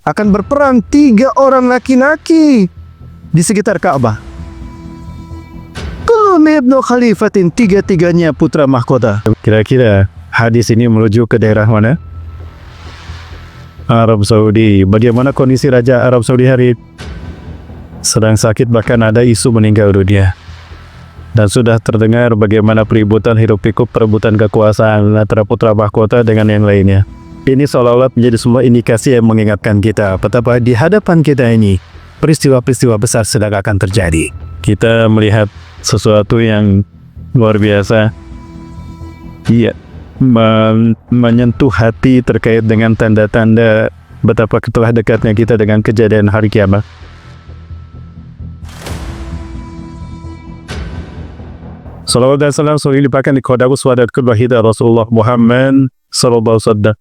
akan berperang 3 orang laki-laki di sekitar Ka'bah. Kullu ibnu khalifatin, 3-3-nya putra mahkota. Kira-kira hadis ini merujuk ke daerah mana? Arab Saudi. Bagaimana kondisi Raja Arab Saudi hari sedang sakit, bahkan ada isu meninggal dunia. Dan sudah terdengar bagaimana peributan hiruk-pikuk perebutan kekuasaan antara putra mahkota dengan yang lainnya. Ini seolah-olah menjadi semua indikasi yang mengingatkan kita betapa di hadapan kita ini peristiwa-peristiwa besar sedang akan terjadi. Kita melihat sesuatu yang luar biasa. Iya, menyentuh hati terkait dengan tanda-tanda betapa telah dekatnya kita dengan kejadian hari kiamat. Salawat dan salam selalu dilimpahkan di kepada uswadat kedua Rasulullah Muhammad sallallahu alaihi wasallam,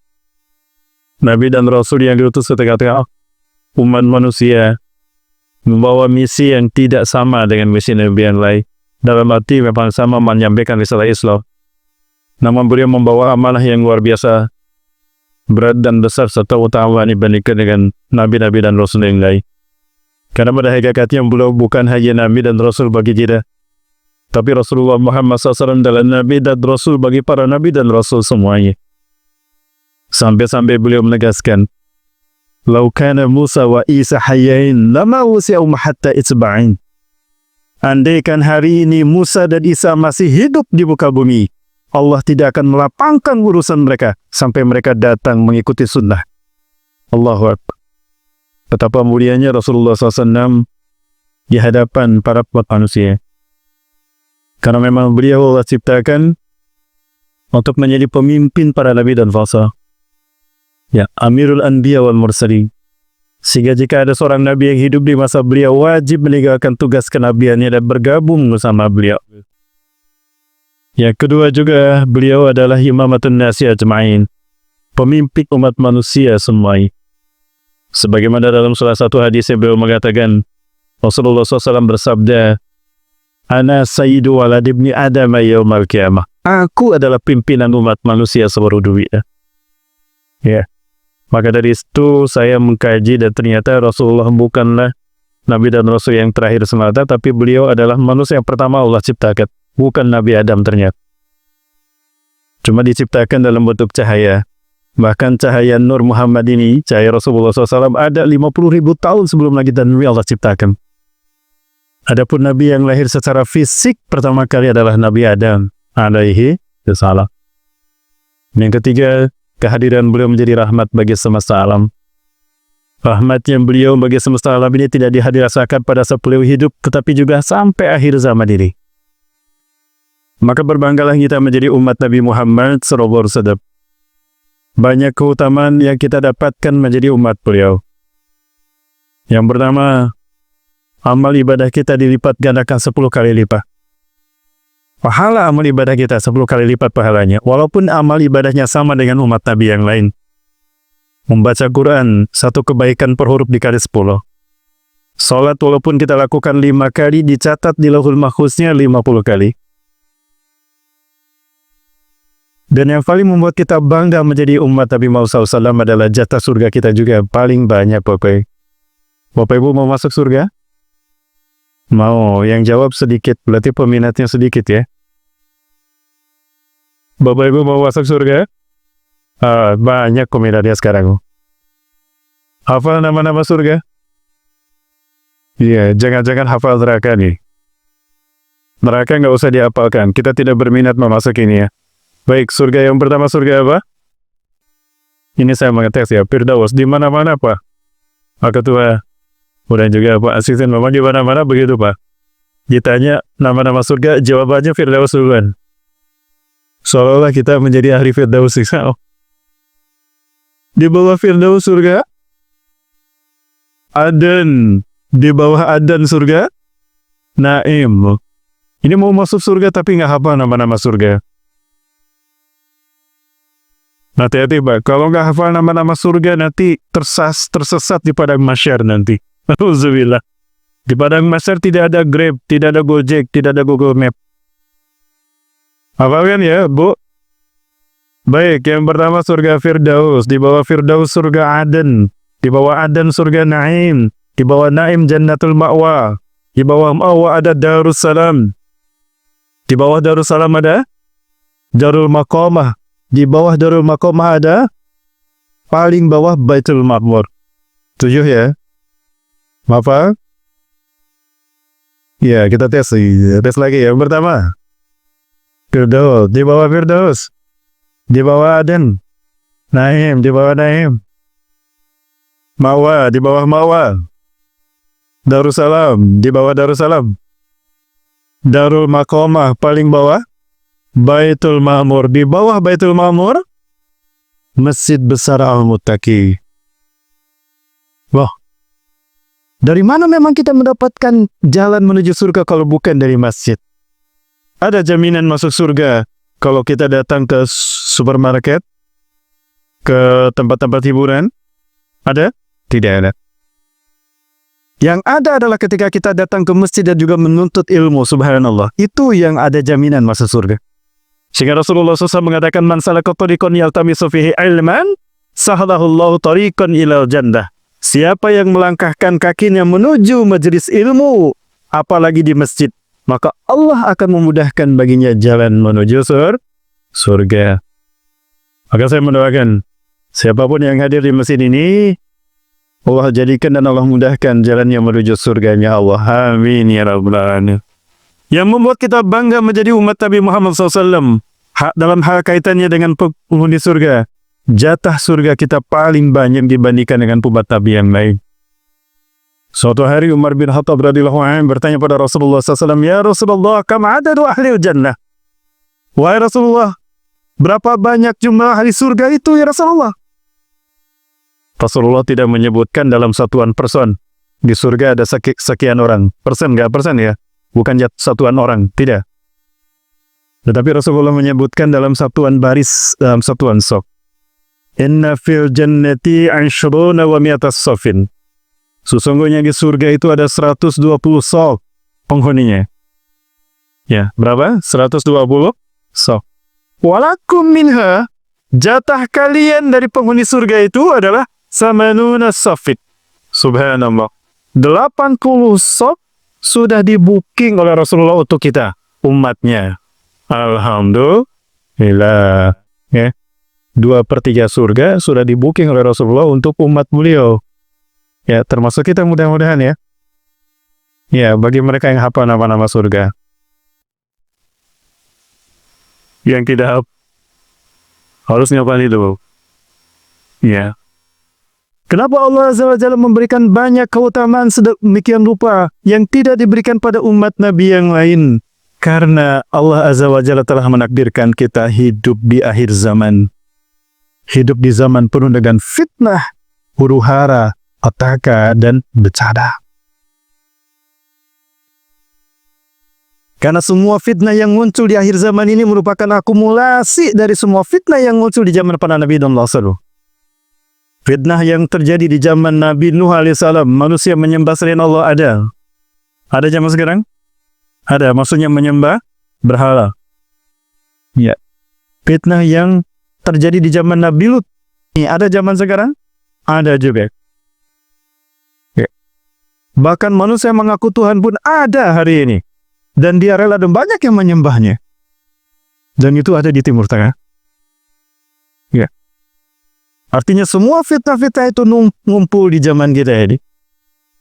Nabi dan Rasul yang diutus ke tengah-tengah umat manusia, membawa misi yang tidak sama dengan misi Nabi yang lain. Dalam arti memang sama menyampaikan risalah Islam, namun beliau membawa amanah yang luar biasa, berat dan besar serta utama dibandingkan dengan Nabi-Nabi dan Rasul yang lain. Karena pada hakikatnya beliau bukan hanya Nabi dan Rasul bagi kita, tapi Rasulullah Muhammad SAW adalah Nabi dan Rasul bagi para Nabi dan Rasul semuanya. Sampai-sampai beliau menegaskan, "Lau kana Musa wa Isa hayyain lama wusi'um hatta itba'in." Andaikan hari ini Musa dan Isa masih hidup di muka bumi, Allah tidak akan melapangkan urusan mereka sampai mereka datang mengikuti sunnah. Allahu Akbar. Betapa mulianya Rasulullah SAW di hadapan para manusia. Karena memang beliau Allah ciptakan untuk menjadi pemimpin para nabi dan rasul. Ya, Amirul Anbiya wal Mursalin. Sehingga jika ada seorang nabi yang hidup di masa beliau, wajib meninggalkan tugas kenabiannya dan bergabung bersama beliau. Yang kedua juga, beliau adalah imamatun nasi ajma'in, pemimpin umat manusia semuanya. Sebagaimana dalam salah satu hadis yang beliau mengatakan, Rasulullah SAW bersabda, "Ana sayyidu walad ibni Adam yaumal qiyamah." Aku adalah pimpinan umat manusia seluruh dunia. Ya. Maka dari itu saya mengkaji dan ternyata Rasulullah bukanlah Nabi dan Rasul yang terakhir semata, tapi beliau adalah manusia yang pertama Allah ciptakan, bukan Nabi Adam ternyata. Cuma diciptakan dalam bentuk cahaya. Bahkan cahaya Nur Muhammad ini, cahaya Rasulullah SAW ada 50.000 tahun sebelum lagi dan Allah ciptakan. Adapun Nabi yang lahir secara fisik pertama kali adalah Nabi Adam alaihi salam. Yang ketiga, kehadiran beliau menjadi rahmat bagi semesta alam. Rahmatnya beliau bagi semesta alam ini tidak dirasakan pada saat beliau hidup, tetapi juga sampai akhir zaman ini. Maka berbanggalah kita menjadi umat Nabi Muhammad SAW. Banyak keutamaan yang kita dapatkan menjadi umat beliau. Yang pertama, amal ibadah kita dilipat gandakan 10 kali lipat. Pahala amal ibadah kita 10 kali lipat pahalanya, walaupun amal ibadahnya sama dengan umat Nabi yang lain. Membaca Quran, 1 kebaikan per huruf dikali 10. Salat walaupun kita lakukan 5 kali, dicatat di Lauhul Mahfuznya 50 kali. Dan yang paling membuat kita bangga menjadi umat Nabi Muhammad SAW adalah jatah surga kita juga paling banyak, Bapak. Bapak Ibu mau masuk surga? Mau. Yang jawab sedikit, berarti peminatnya sedikit ya. Bapak Ibu mau masuk surga? Banyak peminatnya sekarang. Hafal nama-nama surga? Iya, jangan-jangan hafal neraka nih. Neraka nggak usah dihafalkan, kita tidak berminat memasuk ini ya. Baik, surga yang pertama surga apa? Ini saya mengetes ya, Firdaus. Di mana-mana Pak? Pak Ketua. Udah juga Pak Asisten, memang di mana-mana begitu Pak. Ditanya nama-nama surga, jawabannya Firdaus duluan. Seolah-olah kita menjadi ahli Firdaus. Di bawah Firdaus surga Aden. Di bawah Aden surga Naim. Ini mau masuk surga tapi nggak hafal nama-nama surga. Hati-hati Pak, kalau nggak hafal nama-nama surga nanti tersesat di padang mahsyar nanti. Alhamdulillah. Di padang mahsyar tidak ada Grab, tidak ada Gojek, tidak ada Google Map. Hafalkan ya, Bu? Baik, yang pertama surga Firdaus, di bawah Firdaus surga Aden, Di bawah Aden surga Naim, di bawah Naim Jannatul Ma'wa, di bawah Ma'wa ada Darussalam, di bawah Darussalam ada Darul Maqamah, di bawah Darul Maqamah ada paling bawah Baitul Ma'mur. 7 ya. Apa? Ya, kita tes lagi ya. Pertama, Firdaus, di bawah Firdaus, di bawah Aden, Naim, di bawah Naim, Ma'wa, di bawah Ma'wa, Darussalam, di bawah Darussalam, Darul Maqamah, paling bawah Baitul Ma'mur, di bawah Baitul Ma'mur Masjid Besar Al-Muttaqi. Wah, dari mana memang kita mendapatkan jalan menuju surga kalau bukan dari masjid? Ada jaminan masuk surga kalau kita datang ke supermarket, ke tempat-tempat hiburan? Ada? Tidak ada. Yang ada adalah ketika kita datang ke masjid dan juga menuntut ilmu, subhanallah. Itu yang ada jaminan masuk surga. Sehingga Rasulullah SAW mengatakan, man salaka tariqan yaltamisu fihi ilman, sahalahullahu tariqan ilal jannah. Siapa yang melangkahkan kakinya menuju majelis ilmu, apalagi di masjid, maka Allah akan memudahkan baginya jalan menuju surga. Maka saya mendoakan, siapapun yang hadir di masjid ini, Allah jadikan dan Allah mudahkan jalannya menuju surganya Allah. Amin ya rabbal alamin. Yang membuat kita bangga menjadi umat Nabi Muhammad SAW dalam hal kaitannya dengan penghuni surga. Jatah surga kita paling banyak dibandingkan dengan umat Nabi yang lain. Suatu hari Umar bin Khattab radhiyallahu anhu bertanya pada Rasulullah SAW, ya Rasulullah, kam adadu ahli jannah? Wahai Rasulullah, berapa banyak jumlah ahli surga itu ya Rasulullah? Rasulullah tidak menyebutkan dalam satuan person. Di surga ada sekian orang. Persen, nggak persen ya? Bukan satuan orang, tidak. Tetapi Rasulullah menyebutkan dalam satuan baris, dalam satuan sok. Inna fil jannati 'ashruna wa mi'atas safin. Sesungguhnya di surga itu ada 120 sok penghuninya. Ya, berapa? 120 sok. Walakum minha, jatah kalian dari penghuni surga itu adalah samanuna safit. Subhanallah. 80 sok sudah di-booking oleh Rasulullah untuk kita, umatnya. Alhamdulillah. Ya. 2/3 surga sudah di-booking oleh Rasulullah untuk umat beliau. Ya, termasuk kita mudah-mudahan ya. Ya, bagi mereka yang hafal nama-nama surga. Yang tidak harus ngapal itu. Ya. Kenapa Allah Azza wa Jalla memberikan banyak keutamaan sedemikian rupa yang tidak diberikan pada umat Nabi yang lain? Karena Allah Azza wa Jalla telah menakdirkan kita hidup di akhir zaman. Hidup di zaman penuh dengan fitnah, huru-hara, petaka, dan bencana. Karena semua fitnah yang muncul di akhir zaman ini merupakan akumulasi dari semua fitnah yang muncul di zaman para Nabi dan Rasul. Fitnah yang terjadi di zaman Nabi Nuh alaihissalam, manusia menyembah selain Allah ada. Ada zaman sekarang? Ada, maksudnya menyembah berhala. Ya. Fitnah yang terjadi di zaman Nabi Lut, ada zaman sekarang? Ada juga. Ya. Bahkan manusia mengaku Tuhan pun ada hari ini. Dan dia rela dan banyak yang menyembahnya. Dan itu ada di Timur Tengah. Ya. Artinya semua fitnah-fitnah itu ngumpul di zaman kita ini.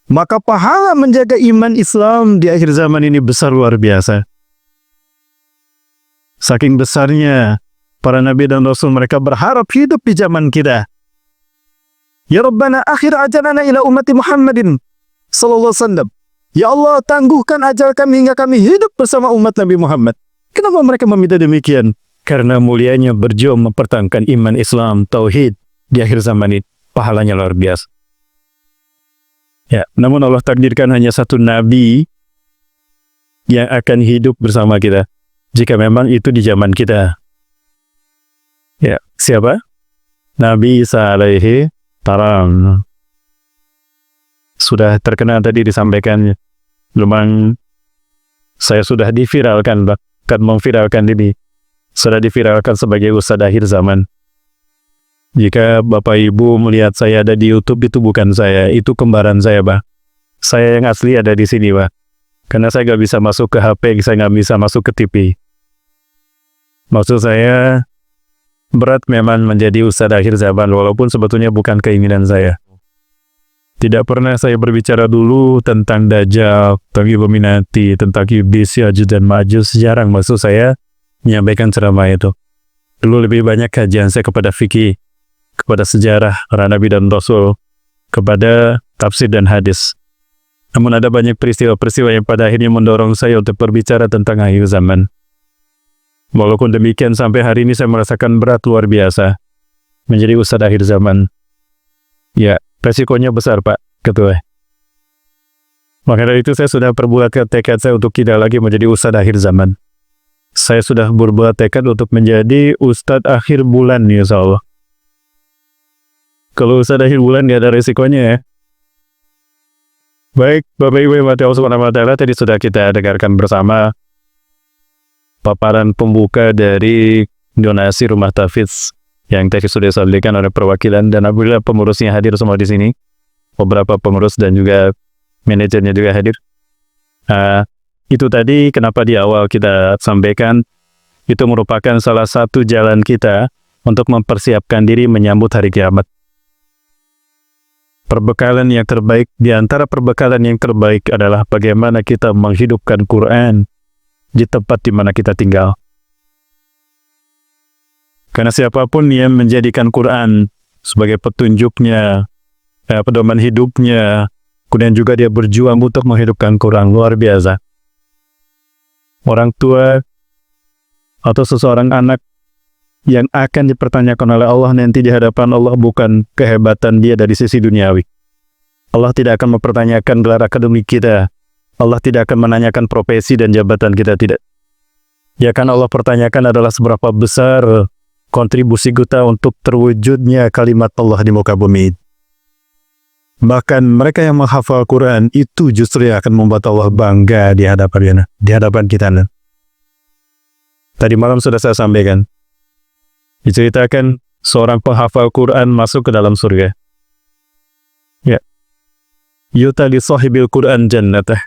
Maka pahala menjaga iman Islam di akhir zaman ini besar luar biasa. Saking besarnya para Nabi dan Rasul, mereka berharap hidup di zaman kita. Ya Rabbana akhir ajalana ila ummati Muhammadin sallallahu alaihi wasallam. Ya Allah, tangguhkan ajal kami hingga kami hidup bersama umat Nabi Muhammad. Kenapa mereka meminta demikian? Karena mulianya berjuang mempertahankan iman Islam, tauhid di akhir zaman ini. Pahalanya luar biasa. Ya, namun Allah takdirkan hanya satu Nabi yang akan hidup bersama kita. Jika memang itu di zaman kita. Ya, siapa? Nabi Isa alaihi salam. Sudah terkenal tadi disampaikannya. Lumayan saya sudah diviralkan, bahkan memviralkan ini. Sudah diviralkan sebagai ustadz akhir zaman. Jika Bapak Ibu melihat saya ada di YouTube, itu bukan saya, itu kembaran saya, Pak. Saya yang asli ada di sini, Pak. Karena saya nggak bisa masuk ke HP, saya nggak bisa masuk ke TV. Maksud saya, berat memang menjadi ustadz akhir zaman, walaupun sebetulnya bukan keinginan saya. Tidak pernah saya berbicara dulu tentang Dajjal, tentang Illuminati, tentang iblis, Ya'juj dan Ma'juj. Jarang maksud saya menyampaikan ceramah itu. Dulu lebih banyak kajian saya kepada fikih, kepada sejarah para nabi dan rasul, kepada tafsir dan hadis. Namun ada banyak peristiwa-peristiwa yang pada akhirnya mendorong saya untuk berbicara tentang akhir zaman. Walaupun demikian, sampai hari ini saya merasakan berat luar biasa menjadi ustadz akhir zaman. Ya, resikonya besar, Pak Ketua. Maka dari itu saya sudah berbuat tekad saya untuk tidak lagi menjadi ustadz akhir zaman. Saya sudah berbuat tekad untuk menjadi ustadz akhir bulan, insya Allah. Kalau ustadz akhir bulan nggak ada resikonya ya. Baik, Bapak Ibu yang mati Allah Subhanahu wa Ta'ala, tadi sudah kita dengarkan bersama paparan pembuka dari donasi rumah tahfidz yang tadi sudah disampaikan oleh perwakilan, dan alhamdulillah pengurusnya hadir semua di sini. Beberapa pengurus dan juga manajernya juga hadir. Itu tadi kenapa di awal kita sampaikan itu merupakan salah satu jalan kita untuk mempersiapkan diri menyambut hari kiamat. Perbekalan yang terbaik, di antara perbekalan yang terbaik adalah bagaimana kita menghidupkan Quran di tempat di mana kita tinggal. Karena siapapun yang menjadikan Quran sebagai petunjuknya, pedoman hidupnya, kemudian juga dia berjuang untuk menghidupkan Quran, luar biasa. Orang tua atau seseorang anak yang akan dipertanyakan oleh Allah nanti di hadapan Allah bukan kehebatan dia dari sisi duniawi. Allah tidak akan mempertanyakan gelar akademik kita. Allah tidak akan menanyakan profesi dan jabatan kita, tidak. Ya kan Allah pertanyakan adalah seberapa besar kontribusi kita untuk terwujudnya kalimat Allah di muka bumi. Bahkan mereka yang menghafal Quran itu justru yang akan membuat Allah bangga di hadapan kita. Tadi malam sudah saya sampaikan. Diceritakan seorang penghafal Quran masuk ke dalam surga. Ya. Yuta li sahibil Quran jannatah.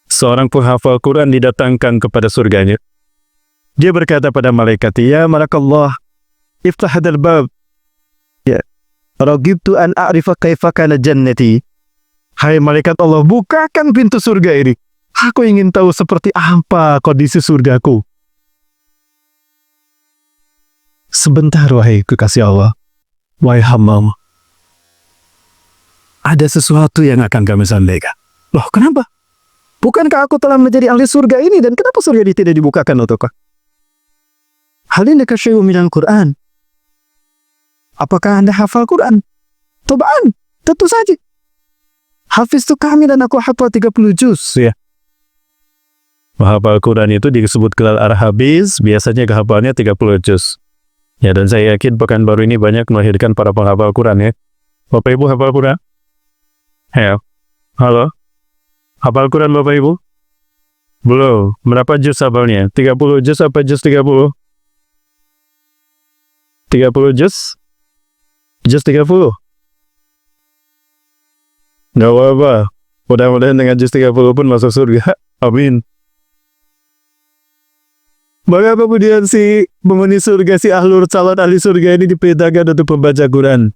Seorang penghafal Quran didatangkan kepada surganya. Dia berkata pada malaikat, "Ya malakallah, iftah hadzal bab." Ya. Ragibtu an a'rifa kaifa kana jannati. Hai malaikat Allah, bukakan pintu surga ini. Aku ingin tahu seperti apa kondisi surgaku. Sebentar, wahai kekasih Allah, wahai hamba, ada sesuatu yang akan kami sampaikan. Loh, kenapa? Bukankah aku telah menjadi ahli surga ini, dan kenapa surga ini tidak dibukakan untukku? Hal ini kasyai'un minal Quran. Apakah Anda hafal Quran? Tobaan, tentu saja. Hafiz itu kami dan aku hafal 30 juz, ya. Menghafal Quran itu disebut gelar al-hafiz, biasanya kehafalnya 30 juz. Ya, dan saya yakin Pekanbaru ini banyak melahirkan para penghafal Quran, ya. Bapak Ibu hafal Quran? Ya. Halo? Hafal Quran Bapak Ibu? Belum. Berapa juz hafalnya? 30 juz apa juz 30? 30 juz? Juz 30? Nggak apa-apa. Mudah-mudahan dengan juz 30 pun masuk surga. Amin. Maka kemudian si penghuni surga, si calon ahli surga ini diperintahkan untuk membaca Quran.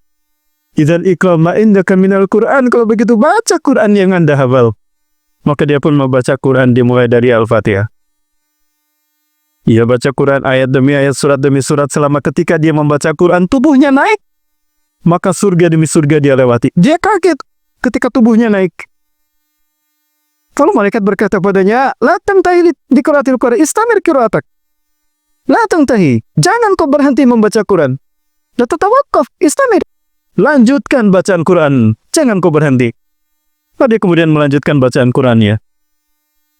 Idzal iqama indaka minal Quran. Kalau begitu baca Quran yang Anda hafal. Maka dia pun membaca Quran dimulai dari Al-Fatihah. Ia baca Quran ayat demi ayat, surat demi surat. Selama ketika dia membaca Quran, tubuhnya naik. Maka surga demi surga dia lewati. Dia kaget ketika tubuhnya naik. Kalau malaikat berkata padanya, la tantahi di qiraatil Quran, istamir qiraatak. La tantahi, jangan kau berhenti membaca Quran. La tatawaqqaf, istamir. Lanjutkan bacaan Quran, jangan kau berhenti. Dia kemudian melanjutkan bacaan Qurannya.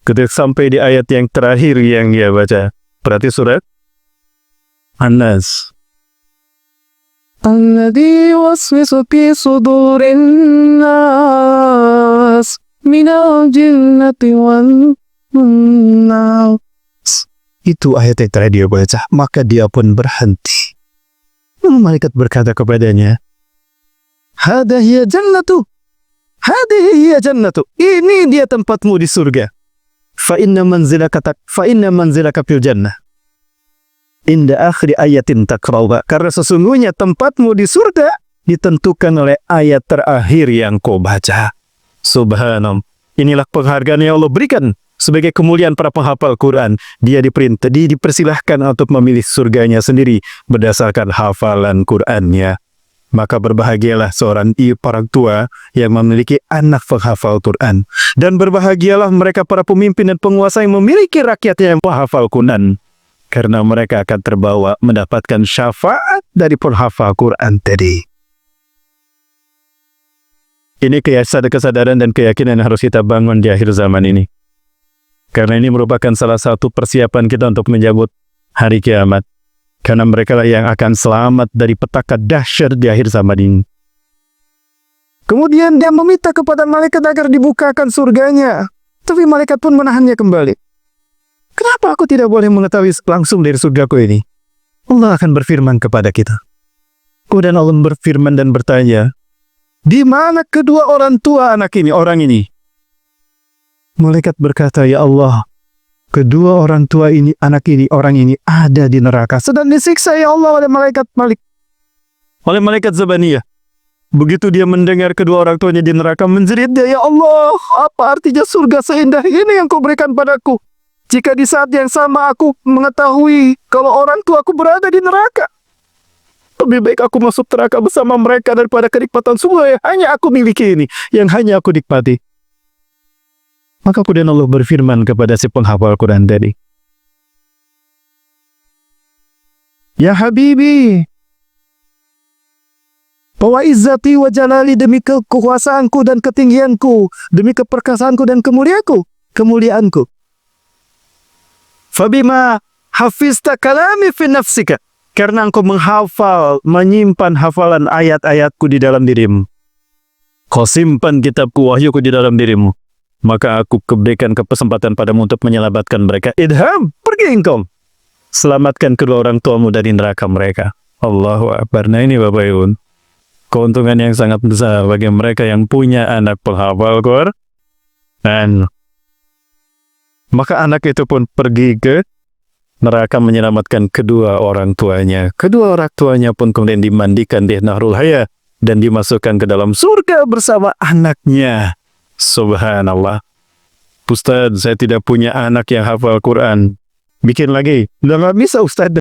Ketika sampai di ayat yang terakhir yang dia baca, berarti surat An-Nas. Alladzi waswisu fi sudurin nas minal jinnati wan nas. Itu ayat yang terakhir dia baca, maka dia pun berhenti. Lalu malaikat berkata kepadanya, "Hadhihi jannatu. Hadhihi jannatu. Ini dia tempatmu di surga. Fa inna manzilaka fil jannah. Inda akhir ayatin takrauha." Karena sesungguhnya tempatmu di surga ditentukan oleh ayat terakhir yang kau baca. Subhanallah. Inilah penghargaan yang Allah berikan sebagai kemuliaan para penghafal Quran. Dia dipersilahkan untuk memilih surganya sendiri berdasarkan hafalan Qurannya. Maka berbahagialah seorang orang tua yang memiliki anak penghafal Quran. Dan berbahagialah mereka para pemimpin dan penguasa yang memiliki rakyatnya yang penghafal Quran. Karena mereka akan terbawa mendapatkan syafaat dari penghafal Quran tadi. Ini kesadaran dan keyakinan yang harus kita bangun di akhir zaman ini. Karena ini merupakan salah satu persiapan kita untuk menyambut hari kiamat. Karena mereka lah yang akan selamat dari petaka dahsyat di akhir zaman ini. Kemudian dia meminta kepada malaikat agar dibukakan surganya. Tapi malaikat pun menahannya kembali. Kenapa aku tidak boleh mengetahui langsung dari surgaku ini? Allah akan berfirman kepada kita. Kemudian Allah berfirman dan bertanya, di mana kedua orang tua orang ini? Malaikat berkata, ya Allah, kedua orang tua ini, orang ini ada di neraka. Sedang disiksa ya Allah oleh malaikat Zabaniyah. Begitu dia mendengar kedua orang tuanya di neraka, menjerit dia, ya Allah, apa artinya surga seindah ini yang kau berikan padaku? Jika di saat yang sama aku mengetahui kalau orang tuaku berada di neraka, lebih baik aku masuk neraka bersama mereka daripada kenikmatan surga yang hanya aku miliki ini, yang hanya aku nikmati. Maka kemudian Allah berfirman kepada si penghafal Quran tadi, ya Habibi, bahwa izzati wa jalali, demi kekuasaanku dan ketinggianku, demi keperkasaanku dan kemuliaanku. Fabima hafizta kalami fi nafsika, karena engkau menghafal, menyimpan hafalan ayat-ayatku di dalam dirimu. Kau simpan kitabku, wahyuku di dalam dirimu. Maka aku berikan kesempatan padamu untuk menyelamatkan mereka. Idham, pergi engkau. Selamatkan kedua orang tuamu dari neraka mereka. Allahu Akbar. Nah ini Bapak Ibu, keuntungan yang sangat besar bagi mereka yang punya anak penghafal Quran. Maka anak itu pun pergi ke neraka menyelamatkan kedua orang tuanya. Kedua orang tuanya pun kemudian dimandikan di Nahrul Haya dan dimasukkan ke dalam surga bersama anaknya. Subhanallah. Ustaz, saya tidak punya anak yang hafal Quran. Bikin lagi. Nggak bisa Ustaz.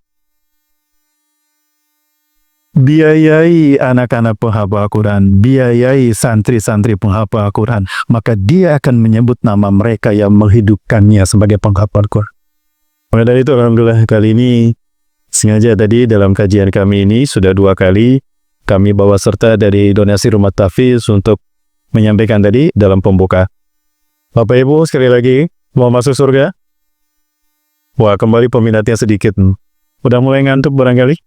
Biayai anak-anak penghafal Quran, biayai santri-santri penghafal Quran, maka dia akan menyebut nama mereka yang menghidupkannya sebagai penghafal Quran. Maka dari itu alhamdulillah kali ini sengaja tadi dalam kajian kami ini sudah 2 kali kami bawa serta dari donasi rumah tahfiz untuk menyampaikan tadi dalam pembuka. Bapak Ibu sekali lagi mau masuk surga? Wah, kembali peminatnya sedikit. Udah mulai ngantuk barangkali?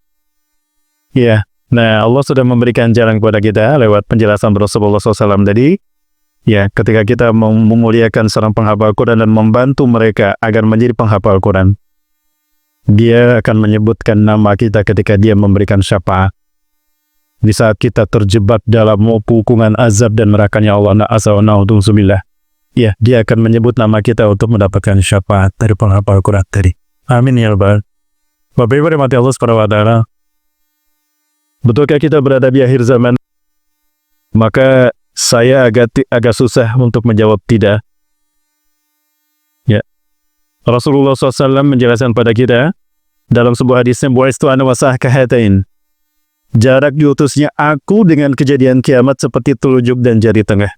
Ya, nah Allah sudah memberikan jalan kepada kita lewat penjelasan Rasulullah SAW tadi. Ya, ketika kita memuliakan seorang penghafal Quran dan membantu mereka agar menjadi penghafal Quran, dia akan menyebutkan nama kita ketika dia memberikan syafaat. Di saat kita terjebak dalam pukungan azab dan nerakanya Allah na'udzubillah, ya, dia akan menyebut nama kita untuk mendapatkan syafaat dari penghafal Quran tadi. Amin ya Rabbal. Bapak Ibu rahmati Allah Subhanahu wa taala. Betulkah kita berada di akhir zaman? Maka saya agak susah untuk menjawab tidak. Ya. Rasulullah SAW menjelaskan pada kita dalam sebuah hadisnya, bu'istu ana wasahkahatain. Jarak diutusnya aku dengan kejadian kiamat seperti telunjuk dan jari tengah.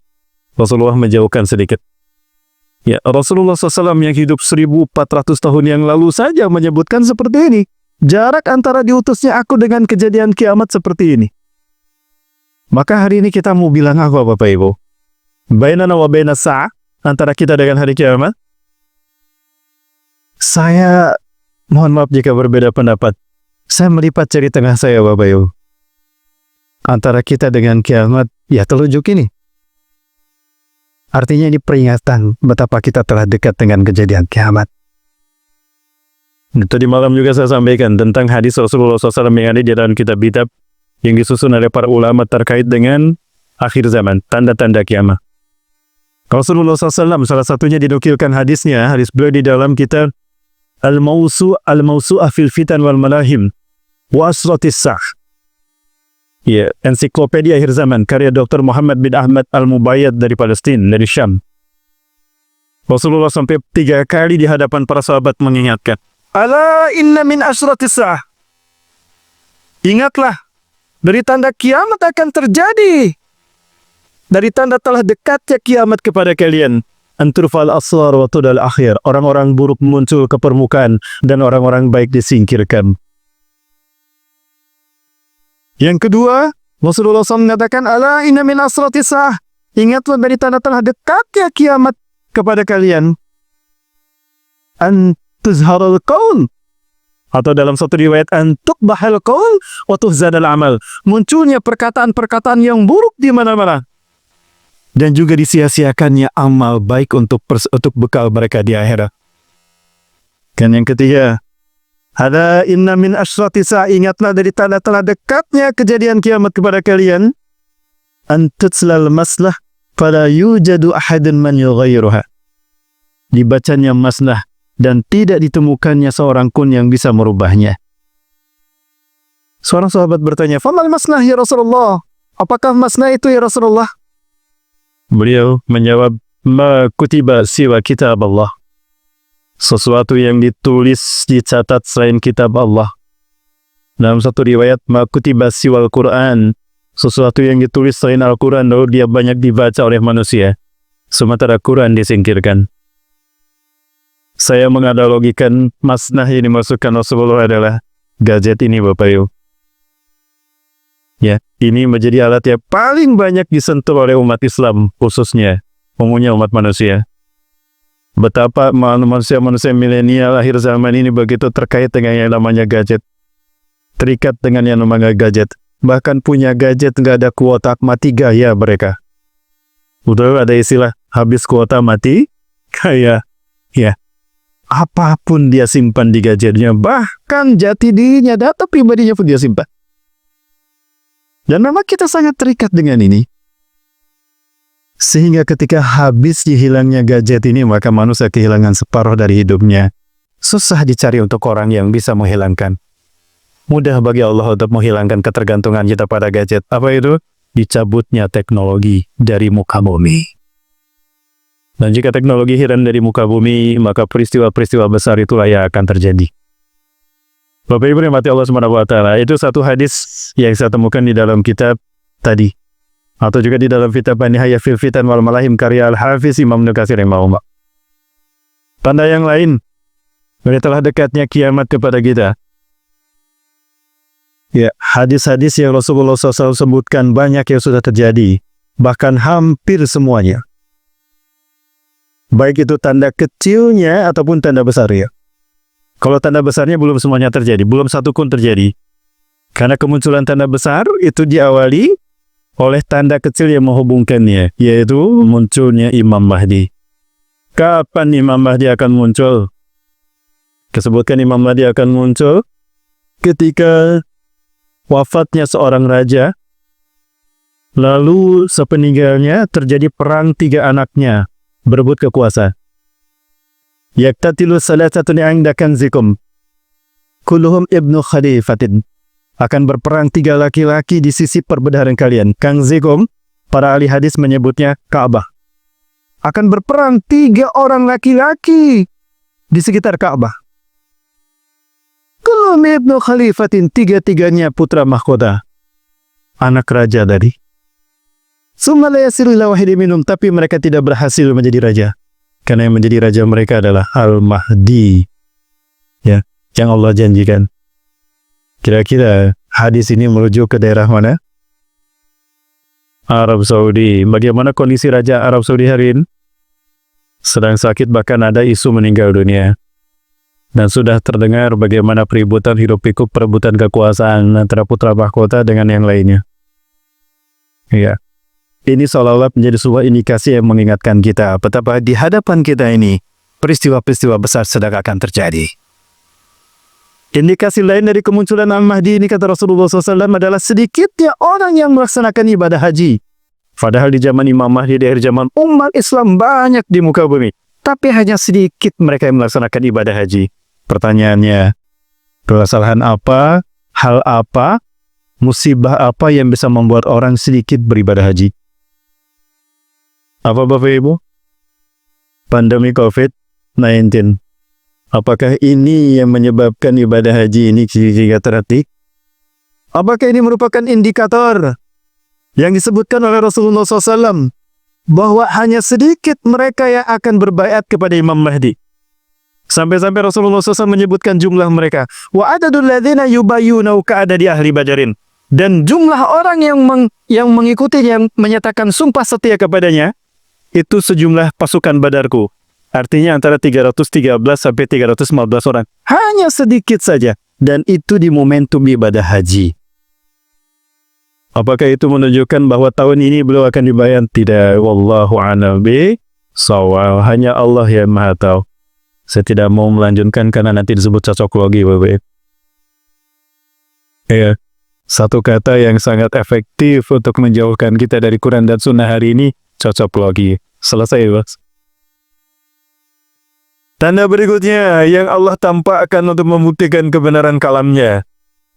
Rasulullah menjauhkan sedikit. Ya, Rasulullah SAW yang hidup 1400 tahun yang lalu saja menyebutkan seperti ini. Jarak antara diutusnya aku dengan kejadian kiamat seperti ini. Maka hari ini kita mau bilang apa Bapak Ibu? Bainana wa bainas sa'ah, antara kita dengan hari kiamat? Saya mohon maaf jika berbeda pendapat. Saya melipat jari tengah saya Bapak Ibu. Antara kita dengan kiamat, ya telunjuk ini. Artinya ini peringatan betapa kita telah dekat dengan kejadian kiamat. Tadi malam juga saya sampaikan tentang hadis Rasulullah SAW yang ada di dalam kitab-kitab yang disusun oleh para ulama terkait dengan akhir zaman, tanda-tanda kiamat. Rasulullah SAW salah satunya dinukilkan hadisnya, hadis beliau di dalam kitab Al-Mawsu'ah fil Fitan wal Malahim wa Asratis Sah. Ya, ensiklopedia akhir zaman karya Dr. Muhammad bin Ahmad Al-Mubayyad dari Palestina, dari Syam. Rasulullah sampai 3 kali di hadapan para sahabat mengingatkan, "Ala inna min asratis sa'ah." Ingatlah, dari tanda kiamat akan terjadi. Dari tanda telah dekatnya kiamat kepada kalian. Anturfal asrar wa tudal akhir. Orang-orang buruk muncul ke permukaan dan orang-orang baik disingkirkan. Yang kedua, Rasulullah SAW mengatakan, "Ala inna min asratis sa'ah." Ingatlah dari tanda telah dekatnya kiamat kepada kalian. Tuzharul qaul, atau dalam satu riwayat tuqbahal qaul wa tuhzanal amal, munculnya perkataan-perkataan yang buruk di mana-mana dan juga disia-siakannya amal baik untuk bekal mereka di akhirat. Dan yang ketiga, ada inna min asyrati sa, ingatlah dari tanda telah dekatnya kejadian kiamat kepada kalian, antutslal maslah fala yujadu ahadun man yughayyiruha, dibacanya maslah dan tidak ditemukannya seorang pun yang bisa merubahnya. Seorang sahabat bertanya, "Famal masnah ya Rasulullah?" Apakah masnah itu ya Rasulullah? Beliau menjawab, "Ma kutiba siwa kitab Allah." Sesuatu yang ditulis, dicatat selain kitab Allah. Dalam satu riwayat, "Ma kutiba siwal Quran." Sesuatu yang ditulis selain Al-Quran, lalu dia banyak dibaca oleh manusia, sementara Quran disingkirkan. Saya menganalogikan masnah yang dimasukkan Rasulullah adalah gadget ini, Bapak Ibu. Ya, ini menjadi alat yang paling banyak disentuh oleh umat Islam, khususnya umumnya umat manusia. Betapa manusia-manusia milenial akhir zaman ini begitu terkait dengan yang namanya gadget, terikat dengan yang namanya gadget. Bahkan punya gadget nggak ada kuota, mati gaya mereka. Udah ada istilah habis kuota mati gaya. Ya. Apapun dia simpan di gadgetnya, bahkan jati dirinya, data pribadinya pun dia simpan. Dan memang kita sangat terikat dengan ini. Sehingga ketika habis dihilangnya gadget ini, maka manusia kehilangan separuh dari hidupnya. Susah dicari untuk orang yang bisa menghilangkan. Mudah bagi Allah untuk menghilangkan ketergantungan kita pada gadget. Apa itu? Dicabutnya teknologi dari muka bumi. Dan jika teknologi hilang dari muka bumi, maka peristiwa-peristiwa besar itulah yang akan terjadi. Bapak Ibu yang mati Allah SWT, itu satu hadis yang saya temukan di dalam kitab tadi, atau juga di dalam kitab An-Nihayah fil Fitan wal Malahim karya Al-Hafiz Imam Ibnu Katsir rahimahullah. Tanda yang lain, dari telah dekatnya kiamat kepada kita. Ya, hadis-hadis yang Rasulullah SAW sebutkan banyak yang sudah terjadi, bahkan hampir semuanya. Baik itu tanda kecilnya ataupun tanda besarnya. Kalau tanda besarnya belum semuanya terjadi, belum satu pun terjadi. Karena kemunculan tanda besar itu diawali oleh tanda kecil yang menghubungkannya, yaitu munculnya Imam Mahdi. Kapan Imam Mahdi akan muncul? Disebutkan Imam Mahdi akan muncul ketika wafatnya seorang raja, lalu sepeninggalnya terjadi perang 3 anaknya berebut kekuasaan. Yaktatilu salasatun 'inda kanzikum kulluhum ibnu khalifatin. Akan berperang 3 laki-laki di sisi perbendaharaan kalian. Kanzikum, para ahli hadis menyebutnya Ka'bah. Akan berperang 3 orang laki-laki di sekitar Ka'bah. Kulluhum ibnu khalifatin, 3-3-nya putra mahkota, anak raja tadi. Summa la yasiru ila wahidin minhum, tapi mereka tidak berhasil menjadi raja. Karena yang menjadi raja mereka adalah Al-Mahdi. Ya, yang Allah janjikan. Kira-kira hadis ini merujuk ke daerah mana? Arab Saudi. Bagaimana kondisi Raja Arab Saudi hari ini? Sedang sakit, bahkan ada isu meninggal dunia. Dan sudah terdengar bagaimana peributan hiruk-pikuk perebutan kekuasaan antara putra mahkota dengan yang lainnya. Ya. Ini seolah-olah menjadi sebuah indikasi yang mengingatkan kita betapa di hadapan kita ini peristiwa-peristiwa besar sedang akan terjadi. Indikasi lain dari kemunculan Al-Mahdi ini, kata Rasulullah SAW, adalah sedikitnya orang yang melaksanakan ibadah haji. Padahal di zaman Imam Mahdi, di akhir zaman, umat Islam banyak di muka bumi, tapi hanya sedikit mereka yang melaksanakan ibadah haji. Pertanyaannya, kesalahan apa, hal apa, musibah apa yang bisa membuat orang sedikit beribadah haji? Apa Bapak Ibu? Pandemi COVID-19. Apakah ini yang menyebabkan ibadah haji ini hingga terhenti? Apakah ini merupakan indikator yang disebutkan oleh Rasulullah SAW bahwa hanya sedikit mereka yang akan berbaiat kepada Imam Mahdi? Sampai-sampai Rasulullah SAW menyebutkan jumlah mereka. Wa adadul ladzina yubayyunau ka'adadi ahli Badarin. Dan jumlah orang yang mengikuti, yang menyatakan sumpah setia kepadanya, itu sejumlah pasukan Badarku. Artinya antara 313 sampai 315 orang. Hanya sedikit saja. Dan itu di momentum ibadah haji. Apakah itu menunjukkan bahwa tahun ini beliau akan dibayar? Tidak. Wallahu a'lam bishawab. Hanya Allah yang Maha Tahu. Saya tidak mau melanjutkan karena nanti disebut cocoklogi, Bapak. Ya. Satu kata yang sangat efektif untuk menjauhkan kita dari Quran dan Sunnah hari ini, cocoklogi. Selesai, Bos. Tanda berikutnya yang Allah tampakkan untuk membuktikan kebenaran kalamnya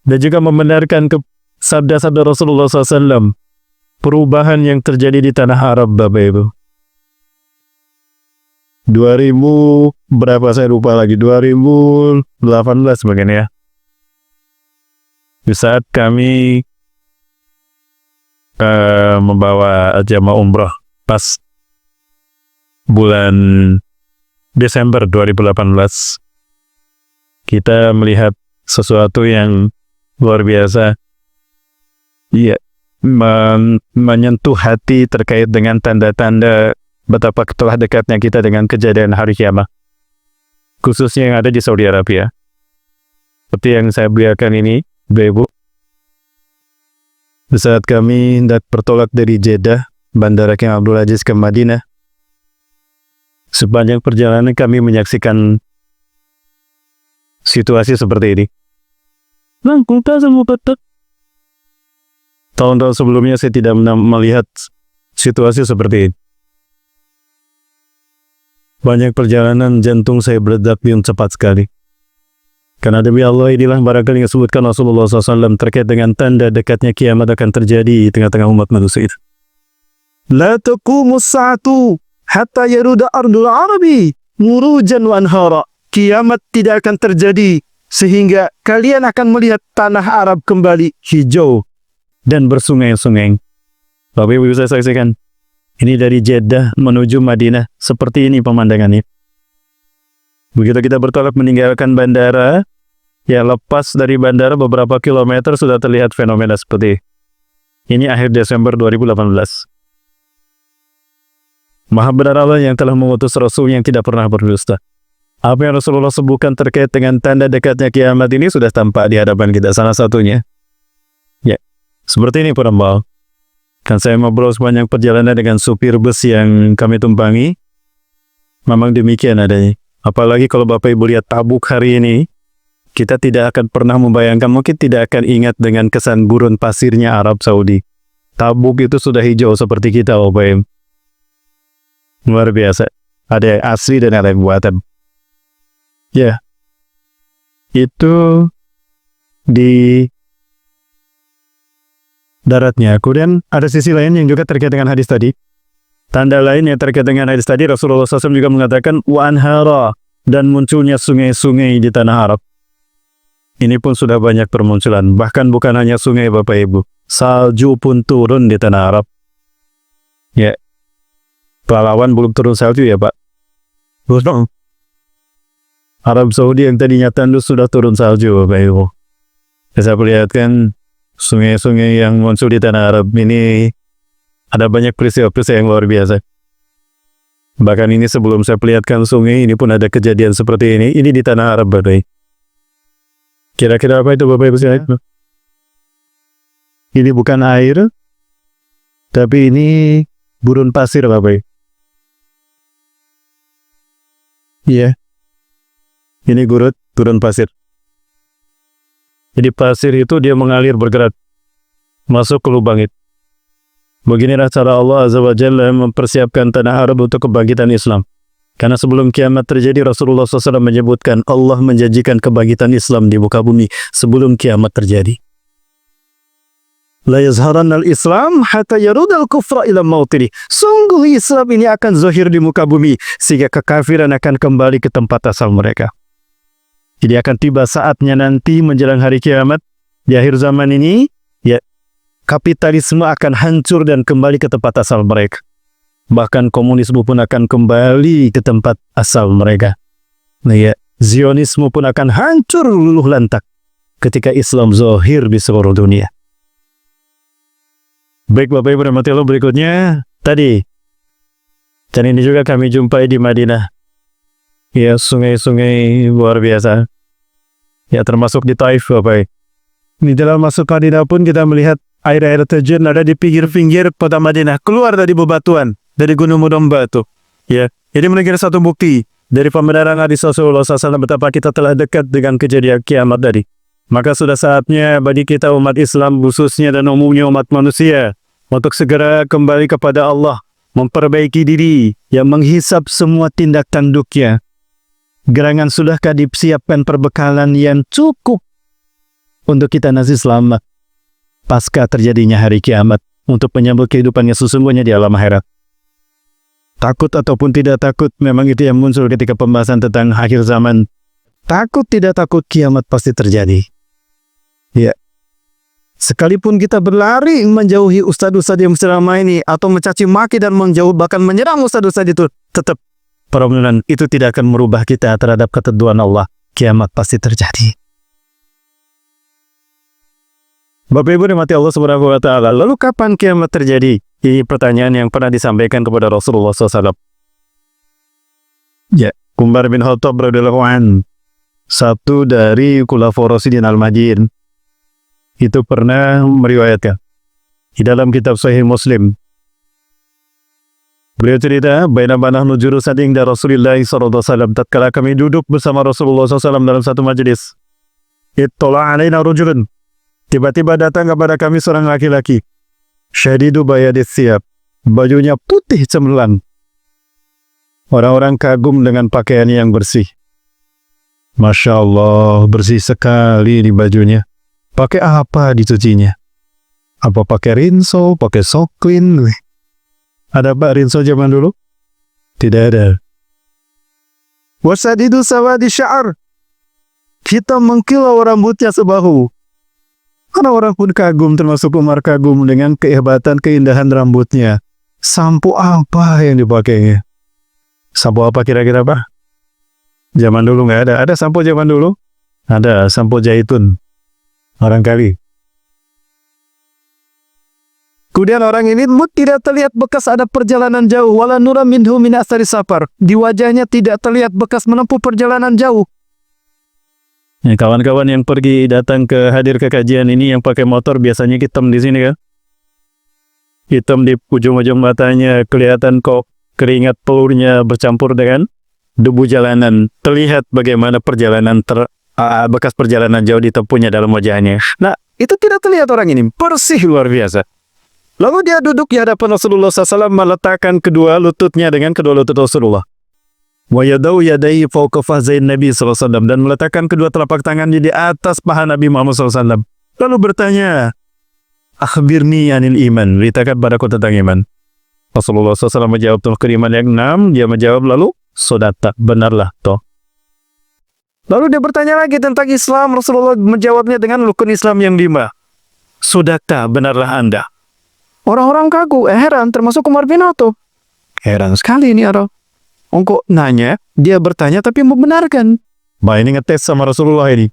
dan juga membenarkan sabda-sabda Rasulullah SAW. Perubahan yang terjadi di tanah Arab, Bapak Ibu. 2000 berapa saya lupa lagi, 2018 mungkin ya. Di saat kami membawa jamaah umroh pas bulan Desember 2018, kita melihat sesuatu yang luar biasa. Iya, menyentuh hati terkait dengan tanda-tanda betapa telah dekatnya kita dengan kejadian hari kiamat, khususnya yang ada di Saudi Arabia. Seperti yang saya berikan ini, Ibu, di saat kami hendak bertolak dari Jeddah, Bandara King Abdul Aziz ke Madinah, sepanjang perjalanan kami menyaksikan situasi seperti ini. Tahun-tahun sebelumnya saya tidak melihat situasi seperti ini. Banyak perjalanan jantung saya berdetak cepat sekali. Karena demi Allah, inilah barangkali yang disebutkan Rasulullah SAW terkait dengan tanda dekatnya kiamat akan terjadi di tengah-tengah umat manusia itu. La taqumus sa'atu hatta yaruda ardul arabi murujan wa anhara. Kiamat tidak akan terjadi sehingga kalian akan melihat tanah Arab kembali hijau dan bersungai-sungai. Bapak Ibu bisa saksikan. Ini dari Jeddah menuju Madinah. Seperti ini pemandangannya. Begitu kita bertolak meninggalkan bandara, ya lepas dari bandara beberapa kilometer sudah terlihat fenomena seperti ini. Akhir Desember 2018. Maha benar Allah yang telah mengutus Rasul yang tidak pernah berdusta. Apa yang Rasulullah sebutkan terkait dengan tanda dekatnya kiamat ini sudah tampak di hadapan kita. Salah satunya, ya, seperti ini para mbak. Kan saya ngobrol sepanjang perjalanan dengan supir bus yang kami tumpangi. Memang demikian adanya. Apalagi kalau Bapak Ibu lihat Tabuk hari ini, kita tidak akan pernah membayangkan, mungkin tidak akan ingat dengan kesan gurun pasirnya Arab Saudi. Tabuk itu sudah hijau seperti kita, Bapak Ibu. Luar biasa. Ada yang asli dan ada yang buatan. Ya, itu di daratnya. Kemudian ada sisi lain yang juga terkait dengan hadis tadi. Tanda lain yang terkait dengan hadis tadi, Rasulullah SAW juga mengatakan wa anhara, dan munculnya sungai-sungai di tanah Arab. Ini pun sudah banyak bermunculan. Bahkan bukan hanya sungai, Bapak Ibu, salju pun turun di tanah Arab. Ya, Pahlawan belum turun salju ya Pak. Belum. Arab Saudi yang tadinya tandus sudah turun salju, Bapak Ibu. Saya perlihatkan sungai-sungai yang muncul di tanah Arab ini. Ada banyak peristiwa-peristiwa yang luar biasa. Bahkan ini sebelum saya perlihatkan sungai, ini pun ada kejadian seperti ini. Ini di tanah Arab, Bapak. Kira-kira apa itu, Bapak Ibu sekalian? Ini bukan air, tapi ini gurun pasir, Bapak. Iya. Ini gurun pasir. Jadi pasir itu dia mengalir bergerak masuk ke lubang itu. Beginilah cara Allah Azza wa Jalla mempersiapkan tanah Arab untuk kebangkitan Islam. Karena sebelum kiamat terjadi, Rasulullah SAW menyebutkan Allah menjanjikan kebangkitan Islam di muka bumi sebelum kiamat terjadi. La yazharanna al-Islam hatta yarudal kufra ila mautiri. Sungguh Islam ini akan zahir di muka bumi sehingga kekafiran akan kembali ke tempat asal mereka. Jadi akan tiba saatnya nanti menjelang hari kiamat di akhir zaman ini, ya, kapitalisme akan hancur dan kembali ke tempat asal mereka. Bahkan komunisme pun akan kembali ke tempat asal mereka. Nah ya, Zionisme pun akan hancur luluh lantak ketika Islam zahir di seluruh dunia. Baik Bapak Ibu rahmati Allah, berikutnya tadi. Dan ini juga kami jumpai di Madinah. Ya, sungai-sungai luar biasa. Ya, termasuk di Taif Bapak. Di dalam masuk Madinah pun kita melihat air-air terjun ada di pinggir-pinggir kota Madinah, keluar dari bebatuan, dari gunung-gunung batu. Ya, ini menunjukkan satu bukti dari pembenaran hadis Rasulullah SAW betapa kita telah dekat dengan kejadian kiamat tadi. Maka sudah saatnya bagi kita umat Islam khususnya dan umumnya umat manusia untuk segera kembali kepada Allah, memperbaiki diri, yang menghisap semua tindak tanduknya. Gerangan sudahkah disiapkan perbekalan yang cukup untuk kita nanti selamat pasca terjadinya hari kiamat untuk menyambut kehidupannya sesungguhnya di alam akhirat. Takut ataupun tidak takut, memang itu yang muncul ketika pembahasan tentang akhir zaman. Takut tidak takut, kiamat pasti terjadi. Ya, sekalipun kita berlari menjauhi ustadz-ustadz yang selama ini atau mencaci maki dan menjauh bahkan menyerang ustadz-ustadz itu, tetap permulaan itu tidak akan merubah kita terhadap ketentuan Allah. Kiamat pasti terjadi. Bapak Ibu rahmati Allah Subhanahu wa taala, lalu kapan kiamat terjadi? Ini pertanyaan yang pernah disampaikan kepada Rasulullah SAW. Ya, Umar bin Khattab radhiyallahu anhu, satu dari khulafaur rasyidin al-mahdiyyin, itu pernah meriwayatkan di dalam kitab Sahih Muslim. Beliau cerita, bainama nahnu julusan inda Rasulillah sallallahu alaihi wasallam, tatkala kami duduk bersama Rasulullah SAW dalam satu majelis, ittala alaina rajulun, tiba-tiba datang kepada kami seorang laki-laki, syadidu bayadis siyab, bajunya putih cemerlang. Orang-orang kagum dengan pakaian yang bersih. Masya Allah, bersih sekali di bajunya. Pakai apa dicucinya? Apa pakai rinso, pakai soklin? Ada Pak rinso zaman dulu? Tidak ada. Wasadidu sawadi sya'ar, kita mengkilau rambutnya sebahu. Orang-orang pun kagum, termasuk Umar kagum dengan kehebatan, keindahan rambutnya. Sampo apa yang dipakainya? Sampo apa kira-kira Pak? Zaman dulu nggak ada. Ada sampo zaman dulu? Ada, sampo zaitun. Barangkali. Kemudian orang ini tidak terlihat bekas ada perjalanan jauh. Wala nura minhu min asari safar. Di wajahnya tidak terlihat bekas menempuh perjalanan jauh. Ya, kawan-kawan yang pergi datang ke hadir ke kajian ini yang pakai motor biasanya hitam di sini kan? Hitam di ujung-ujung matanya, kelihatan kok keringat pelurnya bercampur dengan debu jalanan. Terlihat bagaimana perjalanan bekas perjalanan jauh ditempuhnya dalam wajahnya. Nah, itu tidak terlihat orang ini, bersih luar biasa. Lalu dia duduk di hadapan Rasulullah SAW, meletakkan kedua lututnya dengan kedua lutut Rasulullah. Wa yadau yadai fawqa fazain Nabi SAW, dan meletakkan kedua telapak tangannya di atas paha Nabi Muhammad SAW. Lalu bertanya, akhbirni anil iman, beritakan padaku tentang iman. Rasulullah SAW menjawab tentang iman yang 6, dia menjawab lalu, sodata, benarlah toh. Lalu dia bertanya lagi tentang Islam, Rasulullah menjawabnya dengan rukun Islam yang 5. Sodata, benarlah Anda. Orang-orang kagum, heran, termasuk Umar bin Khattab. Heran sekali ini orang. Engkau nanya, dia bertanya tapi membenarkan. Bah, ini ngetes sama Rasulullah ini.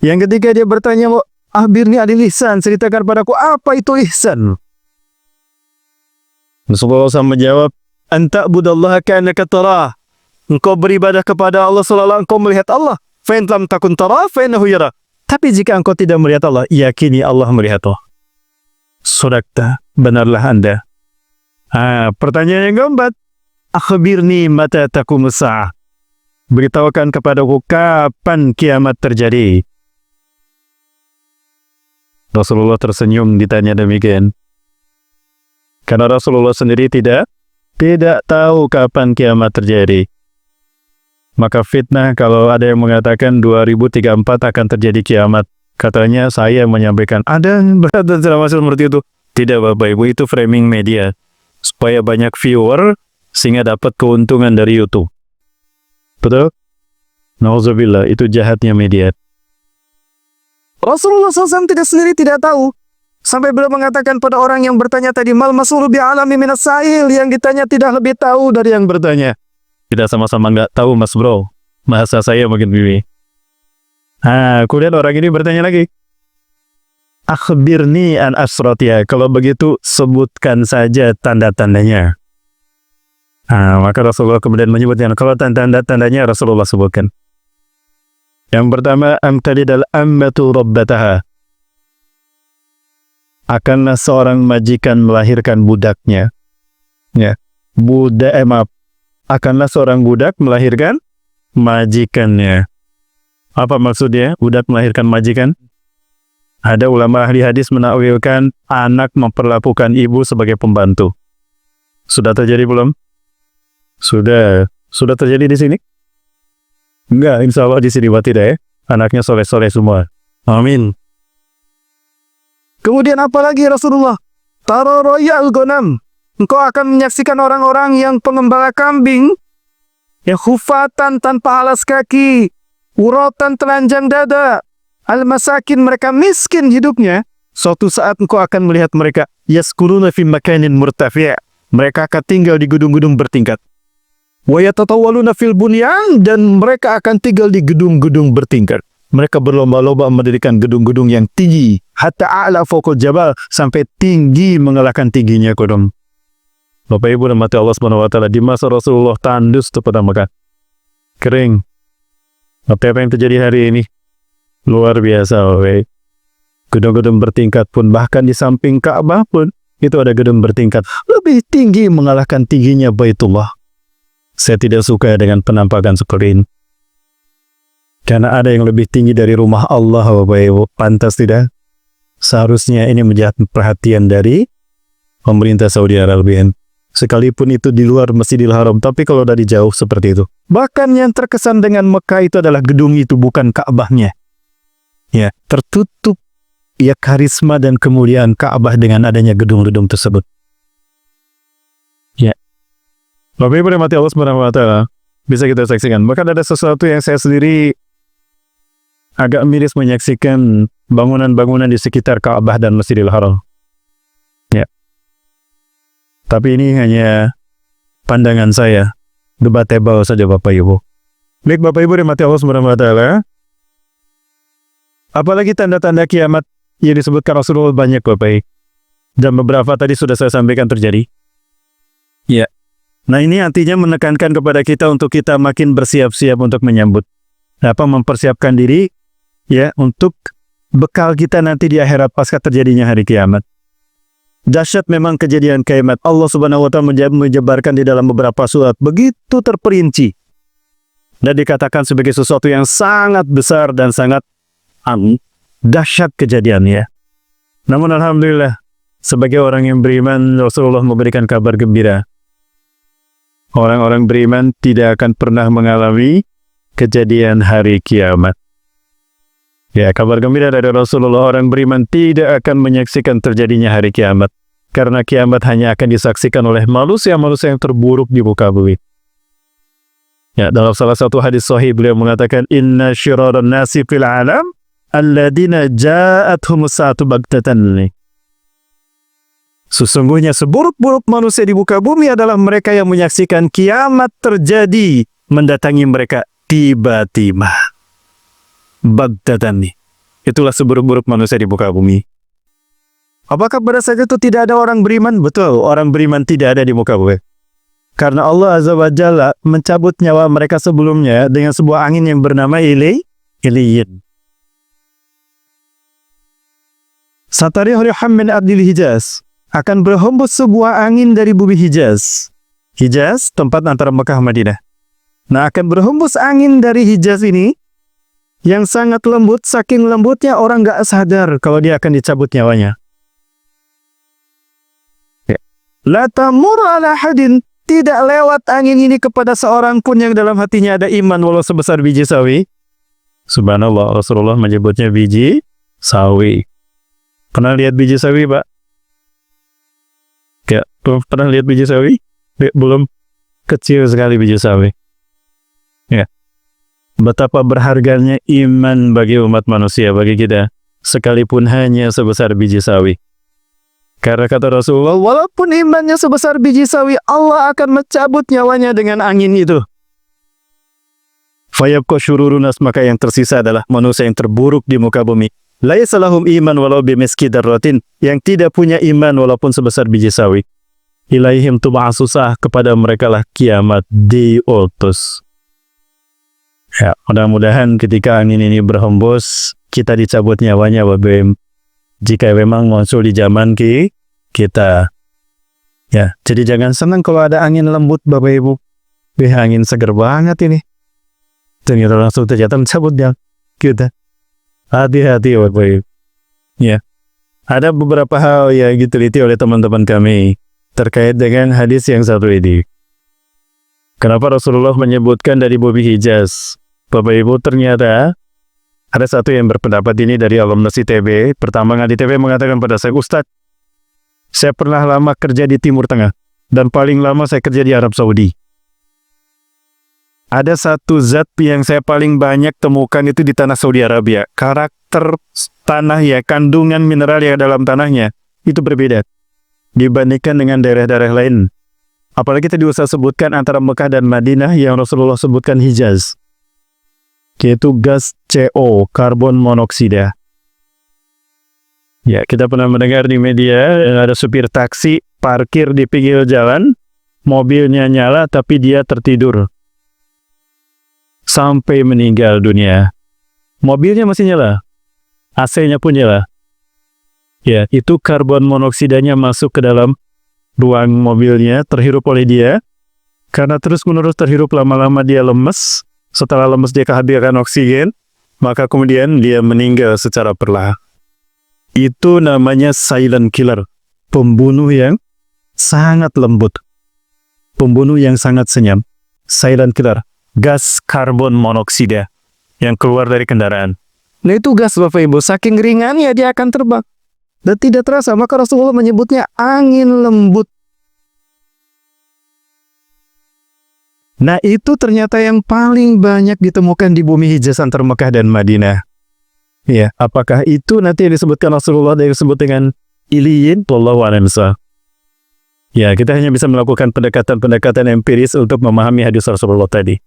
Yang ketiga dia bertanya, akhbirni anil ihsan, ceritakan padaku apa itu ihsan. Rasulullah SAW menjawab, anta budallaha ka'annaka tarah. Engkau beribadah kepada Allah seolah-olah engkau melihat Allah. Fa in lam takun tarah fa innahu yara. Tapi jika engkau tidak melihat Allah, yakini Allah melihat Allah. Sodakta, benarlah Anda. Pertanyaan yang keempat, akhbirni mata taqumus sa'ah. Beritahukan kepadaku kapan kiamat terjadi. Rasulullah tersenyum ditanya demikian. Karena Rasulullah sendiri tidak tahu kapan kiamat terjadi. Maka fitnah kalau ada yang mengatakan 2034 akan terjadi kiamat. Katanya saya menyampaikan ada berat dan segala macam seperti itu. Tidak Bapak Ibu, itu framing media supaya banyak viewer sehingga dapat keuntungan dari YouTube. Betul? Nauzubillah, itu jahatnya media. Rasulullah SAW tidak tahu. Sampai beliau mengatakan pada orang yang bertanya tadi, mal mas'ulu bi'alami minas sa'il, yang ditanya tidak lebih tahu dari yang bertanya. Kita sama-sama nggak tahu Mas Bro. Bahasa saya mungkin begini. Kemudian orang ini bertanya lagi. Akhbirni an asratiha. Kalau begitu sebutkan saja tanda-tandanya. Maka Rasulullah kemudian menyebutkan. Kalau tanda-tandanya Rasulullah sebutkan. Yang pertama, amtalidal ammatu rabbataha. Akanlah seorang majikan melahirkan budaknya. Ya. Akanlah seorang budak melahirkan majikannya. Apa maksudnya? Budak melahirkan majikan? Ada ulama ahli hadis menakwilkan anak memperlakukan ibu sebagai pembantu. Sudah terjadi belum? Sudah terjadi di sini? Enggak, insya Allah di sini tidak ya. Anaknya soleh-soleh semua. Amin. Kemudian apa lagi Rasulullah? Tara royal gonam. Engkau akan menyaksikan orang-orang yang pengembala kambing, yang khufatan tanpa alas kaki, uratan telanjang dada, al-masakin, mereka miskin hidupnya. Suatu saat engkau akan melihat mereka yaskununa fi makanin murtafi'. Mereka akan tinggal di gedung-gedung bertingkat. Wa yatatawwaluna fil bunyan, dan mereka akan tinggal di gedung-gedung bertingkat. Mereka berlomba-lomba mendirikan gedung-gedung yang tinggi, hatta a'la fawqal jabal, sampai tinggi mengalahkan tingginya gunung. Bapak Ibu dan mati Allah Subhanahu wa taala, di masa Rasulullah tandus itu pertama kali. Kering. Apa yang terjadi hari ini? Luar biasa, Bapak. Gedung-gedung bertingkat pun, bahkan di samping Ka'bah pun itu ada gedung bertingkat lebih tinggi mengalahkan tingginya Baitullah. Saya tidak suka dengan penampakan seperti ini. Karena ada yang lebih tinggi dari rumah Allah, Bapak Ibu. Pantas tidak? Seharusnya ini menjadi perhatian dari pemerintah Saudi Arabia. Sekalipun itu di luar Masjidil Haram, tapi kalau dari jauh seperti itu. Bahkan yang terkesan dengan Mekah itu adalah gedung itu, bukan Ka'bahnya. Ya, tertutup ya karisma dan kemuliaan Ka'bah dengan adanya gedung-gedung tersebut. Ya. Bapak Ibu rahmati Allah Subhanahu wa taala, bisa kita saksikan. Bahkan ada sesuatu yang saya sendiri agak miris menyaksikan bangunan-bangunan di sekitar Ka'bah dan Masjidil Haram. Ya. Tapi ini hanya pandangan saya, debatable saja Bapak Ibu. Baik Bapak Ibu rahmati Allah Subhanahu wa taala. Apalagi tanda-tanda kiamat yang disebutkan Rasulullah banyak Bapak Ibu. Dan beberapa tadi sudah saya sampaikan terjadi. Ya. Nah ini artinya menekankan kepada kita untuk kita makin bersiap-siap untuk menyambut. Mempersiapkan diri ya untuk bekal kita nanti di akhirat pasca terjadinya hari kiamat. Dahsyat memang kejadian kiamat. Allah Subhanahu wa taala menjabarkan di dalam beberapa surat begitu terperinci. Dan dikatakan sebagai sesuatu yang sangat besar dan sangat dahsyat kejadiannya. Namun alhamdulillah sebagai orang yang beriman, Rasulullah memberikan kabar gembira. Orang-orang beriman tidak akan pernah mengalami kejadian hari kiamat. Ya, kabar gembira dari Rasulullah, orang beriman tidak akan menyaksikan terjadinya hari kiamat. Karena kiamat hanya akan disaksikan oleh manusia-manusia yang terburuk di muka bumi. Ya, dalam salah satu hadis sahih beliau mengatakan, Inna syiraran nasi fil alam, alladina ja'athumus sa'atu baghtatan. Sesungguhnya seburuk-buruk manusia di muka bumi adalah mereka yang menyaksikan kiamat terjadi mendatangi mereka tiba-tiba. Baghtatan. Itulah seburuk-buruk manusia di muka bumi. Apakah pada saat itu tidak ada orang beriman? Betul, orang beriman tidak ada di muka bumi. Karena Allah Azza wa Jalla mencabut nyawa mereka sebelumnya dengan sebuah angin yang bernama Iliyin. Satarih riham min ardil Hijaz. Akan berhembus sebuah angin dari bumi Hijaz. Hijaz, tempat antara Mekah dan Madinah. Nah, akan berhembus angin dari Hijaz ini, yang sangat lembut, saking lembutnya orang gak sadar kalau dia akan dicabut nyawanya. La tamur ala hadin, tidak lewat angin ini kepada seorang pun yang dalam hatinya ada iman walau sebesar biji sawi. Subhanallah, Rasulullah menyebutnya biji sawi. Pernah lihat biji sawi, Pak? Ya, pernah lihat biji sawi? Belum. Kecil sekali biji sawi. Ya. Betapa berharganya iman bagi umat manusia, bagi kita, sekalipun hanya sebesar biji sawi. Karena kata Rasulullah, walaupun imannya sebesar biji sawi, Allah akan mencabut nyawanya dengan angin itu. Fayabqa syururunas, maka yang tersisa adalah manusia yang terburuk di muka bumi. Laisa lahum iman walau bimiski darratin, yang tidak punya iman walaupun sebesar biji sawi. Ilaihim tub'asusah, kepada mereka lah kiamat diutus. Ya, mudah-mudahan ketika angin ini berhembus, kita dicabut nyawanya, Bapak. Jika memang muncul di zaman kita. Ya, jadi jangan senang kalau ada angin lembut, Bapak Ibu. Angin seger banget ini. Ternyata langsung ternyata mencabutnya kita. Hati-hati, Bapak Ibu. Ya. Ada beberapa hal yang diteliti oleh teman-teman kami terkait dengan hadis yang satu ini. Kenapa Rasulullah menyebutkan dari bumi Hijaz? Bapak Ibu, ternyata ada satu yang berpendapat ini dari alumnus ITB. Pertambangan ITB mengatakan pada saya, Ustadz, saya pernah lama kerja di Timur Tengah dan paling lama saya kerja di Arab Saudi. Ada satu zat yang saya paling banyak temukan itu di tanah Saudi Arabia. Karakter tanah ya, kandungan mineral yang dalam tanahnya itu berbeda dibandingkan dengan daerah-daerah lain. Apalagi tadi Ustaz sebutkan antara Mekah dan Madinah yang Rasulullah sebutkan Hijaz, yaitu gas CO, karbon monoksida. Ya, kita pernah mendengar di media ada supir taksi parkir di pinggir jalan, mobilnya nyala tapi dia tertidur sampai meninggal dunia. Mobilnya masih nyala, AC-nya pun nyala. Ya, itu karbon monoksidanya masuk ke dalam ruang mobilnya, terhirup oleh dia. Karena terus-menerus terhirup, lama-lama dia lemes. Setelah lemes dia kehabisan oksigen, maka kemudian dia meninggal secara perlahan. Itu namanya silent killer, pembunuh yang sangat lembut, pembunuh yang sangat senyum. Silent killer, gas karbon monoksida yang keluar dari kendaraan. Nah itu gas, Bapak Ibu, saking ringannya dia akan terbang dan tidak terasa, maka Rasulullah menyebutnya angin lembut. Nah itu ternyata yang paling banyak ditemukan di bumi Hijaz antara Mekah dan Madinah. Ya, apakah itu nanti yang disebutkan Rasulullah yang disebut dengan iliyin? Wallahu a'lam. Ya, kita hanya bisa melakukan pendekatan-pendekatan empiris untuk memahami hadis Rasulullah tadi.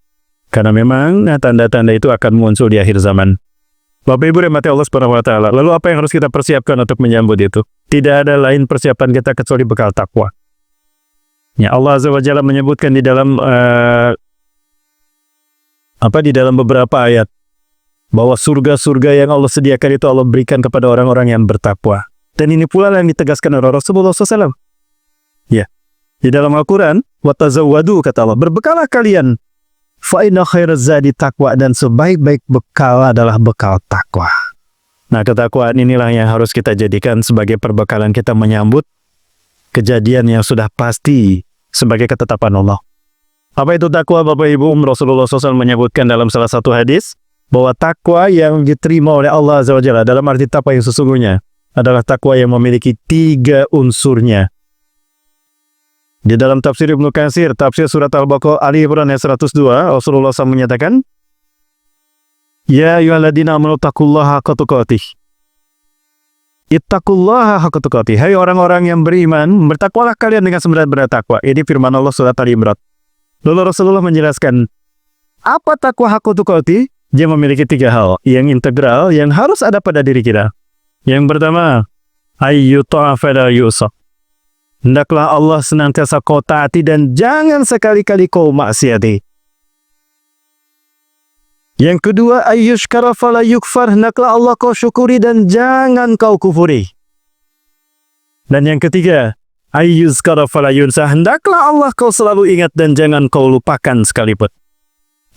Karena memang tanda-tanda itu akan muncul di akhir zaman. Bapak Ibu rahmati Allah Subhanahu wa taala. Lalu apa yang harus kita persiapkan untuk menyambut itu? Tidak ada lain persiapan kita kecuali bekal takwa. Ya, Allah Azza wa Jalla menyebutkan di dalam di dalam beberapa ayat bahwa surga-surga yang Allah sediakan itu Allah berikan kepada orang-orang yang bertakwa. Dan ini pula yang ditegaskan oleh Rasulullah SAW. Ya, di dalam Al-Quran, watazawwadu, kata Allah, berbekalah kalian. Fa inna khairaz zadi taqwa, dan sebaik-baik bekal adalah bekal takwa. Nah, ketakwaan inilah yang harus kita jadikan sebagai perbekalan kita menyambut kejadian yang sudah pasti sebagai ketetapan Allah. Apa itu takwa, Bapak Ibu? Rasulullah SAW menyebutkan dalam salah satu hadis bahwa takwa yang diterima oleh Allah Azza wa Jalla dalam arti takwa yang sesungguhnya adalah takwa yang memiliki 3 unsurnya. Di dalam tafsir Ibnu Katsir, tafsir surat Al-Baqarah Ali Imran ayat 102, Rasulullah SAW menyatakan, Ya ayyuhalladzina amanu taqullaha haqqa tuqatih. Ittaqullaha haqqa tuqatih. Hai orang-orang yang beriman, bertakwalah kalian dengan sebenar-benar takwa. Ini firman Allah surat Ali Imran. Lalu Rasulullah menjelaskan, apa takwa haqqa tuqatih? Dia memiliki 3 hal yang integral yang harus ada pada diri kita. Yang pertama, ayyuta'a fala yusaf. Hendaklah Allah senantiasa kau taati dan jangan sekali-kali kau maksiati. Yang kedua, ayyushkara fala yukfar. Hendaklah Allah kau syukuri dan jangan kau kufuri. Dan yang ketiga, ayyuzkara fala yunsa. Hendaklah Allah kau selalu ingat dan jangan kau lupakan sekalipun.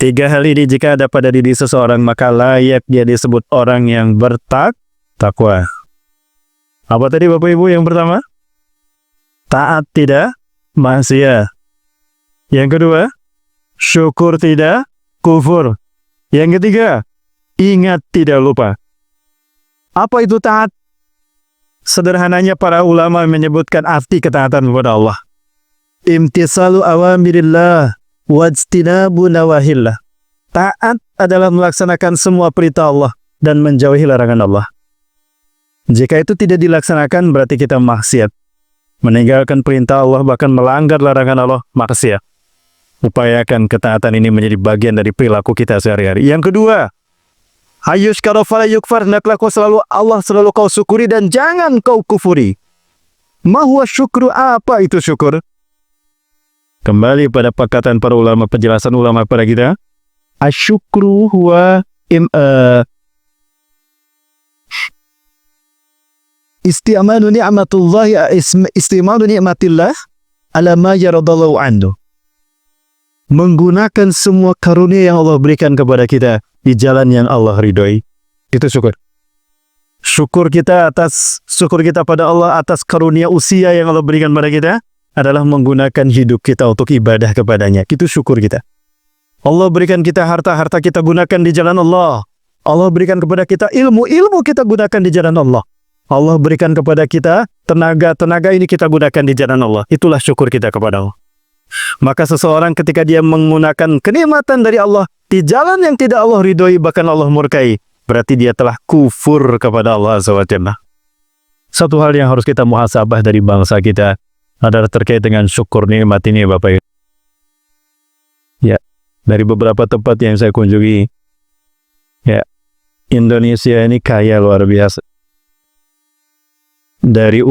Tiga hal ini jika ada pada diri seseorang, maka layak dia disebut orang yang bertakwa. Apa tadi Bapak Ibu yang pertama? Taat tidak maksiat. Yang kedua, syukur tidak kufur. Yang ketiga, ingat tidak lupa. Apa itu taat? Sederhananya para ulama menyebutkan arti ketaatan kepada Allah. Imtisalu awamirillah wajtinabu nawahillah. Taat adalah melaksanakan semua perintah Allah dan menjauhi larangan Allah. Jika itu tidak dilaksanakan berarti kita maksiat. Meninggalkan perintah Allah bahkan melanggar larangan Allah, maksiat. Upayakan ketaatan ini menjadi bagian dari perilaku kita sehari-hari. Yang kedua, hayyushkara fala yukfar, hendaklah Allah selalu kau syukuri dan jangan kau kufuri. Ma huwa syukru, apa itu syukur? Kembali pada perkataan para ulama, penjelasan ulama pada kita. Asyukru huwa isti'malu ni'matillah ala ma yaradallahu anhu. Menggunakan semua karunia yang Allah berikan kepada kita di jalan yang Allah ridhoi. Itu syukur. Syukur kita pada Allah atas karunia usia yang Allah berikan kepada kita adalah menggunakan hidup kita untuk ibadah kepadanya. Itu syukur kita. Allah berikan kita harta kita gunakan di jalan Allah. Allah berikan kepada kita ilmu kita gunakan di jalan Allah. Allah berikan kepada kita tenaga ini kita gunakan di jalan Allah. Itulah syukur kita kepada Allah. Maka seseorang ketika dia menggunakan kenikmatan dari Allah di jalan yang tidak Allah ridhoi, bahkan Allah murkai, berarti dia telah kufur kepada Allah Azza wa Jalla. Satu hal yang harus kita muhasabah dari bangsa kita adalah terkait dengan syukur nikmat ini, Bapak Ibu. Ya, dari beberapa tempat yang saya kunjungi, ya, Indonesia ini kaya luar biasa. Dari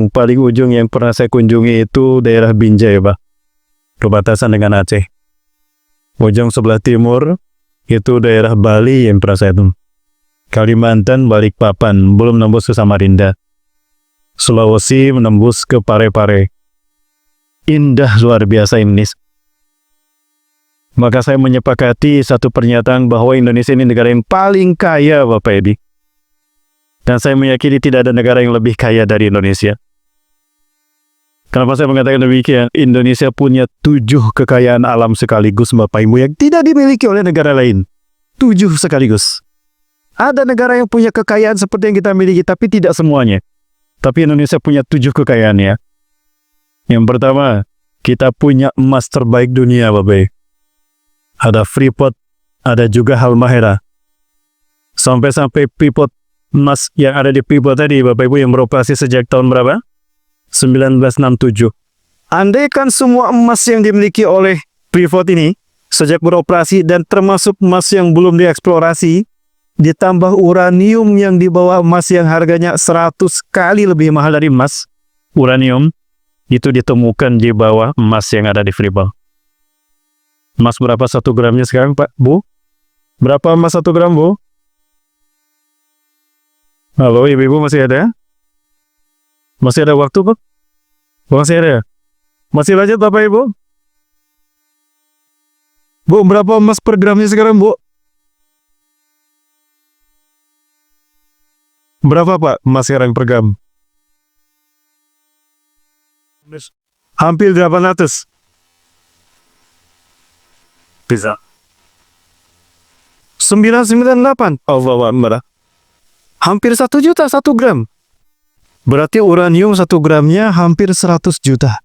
paling ujung yang pernah saya kunjungi itu daerah Binjai, Pak, perbatasan dengan Aceh. Ujung sebelah timur itu daerah Bali yang pernah saya tunggu. Kalimantan, Balikpapan, belum nembus ke Samarinda. Sulawesi menembus ke Pare-Pare. Indah luar biasa Indonesia. Maka saya menyepakati satu pernyataan bahwa Indonesia ini negara yang paling kaya, Bapak Ibu. Dan saya meyakini tidak ada negara yang lebih kaya dari Indonesia. Kenapa saya mengatakan demikian? Indonesia punya 7 kekayaan alam sekaligus, Bapak Ibu, yang tidak dimiliki oleh negara lain. 7 sekaligus. Ada negara yang punya kekayaan seperti yang kita miliki, tapi tidak semuanya. Tapi Indonesia punya 7 kekayaannya. Yang pertama, kita punya emas terbaik dunia, Bapak. Ada Freeport, ada juga Halmahera. Sampai-sampai Freeport, emas yang ada di Freeport tadi, Bapak Ibu, yang beroperasi sejak tahun berapa? 1967. Andaikan semua emas yang dimiliki oleh Freeport ini sejak beroperasi dan termasuk emas yang belum dieksplorasi, ditambah uranium yang di bawah emas yang harganya 100 kali lebih mahal dari emas, uranium itu ditemukan di bawah emas yang ada di Freeport. Emas berapa 1 gramnya sekarang, Pak, Bu? Berapa emas 1 gram, Bu? Halo, Ibu-ibu masih ada? Masih ada waktu, Pak? Masih ada? Masih lanjut, Bapak Ibu? Bu, berapa emas per gramnya sekarang, Bu? Berapa, Pak, emas sekarang per gram? Hampir 800. Bisa. 998. Allahu Akbar. Hampir 1 juta 1 gram. Berarti uranium 1 gramnya hampir 100 juta.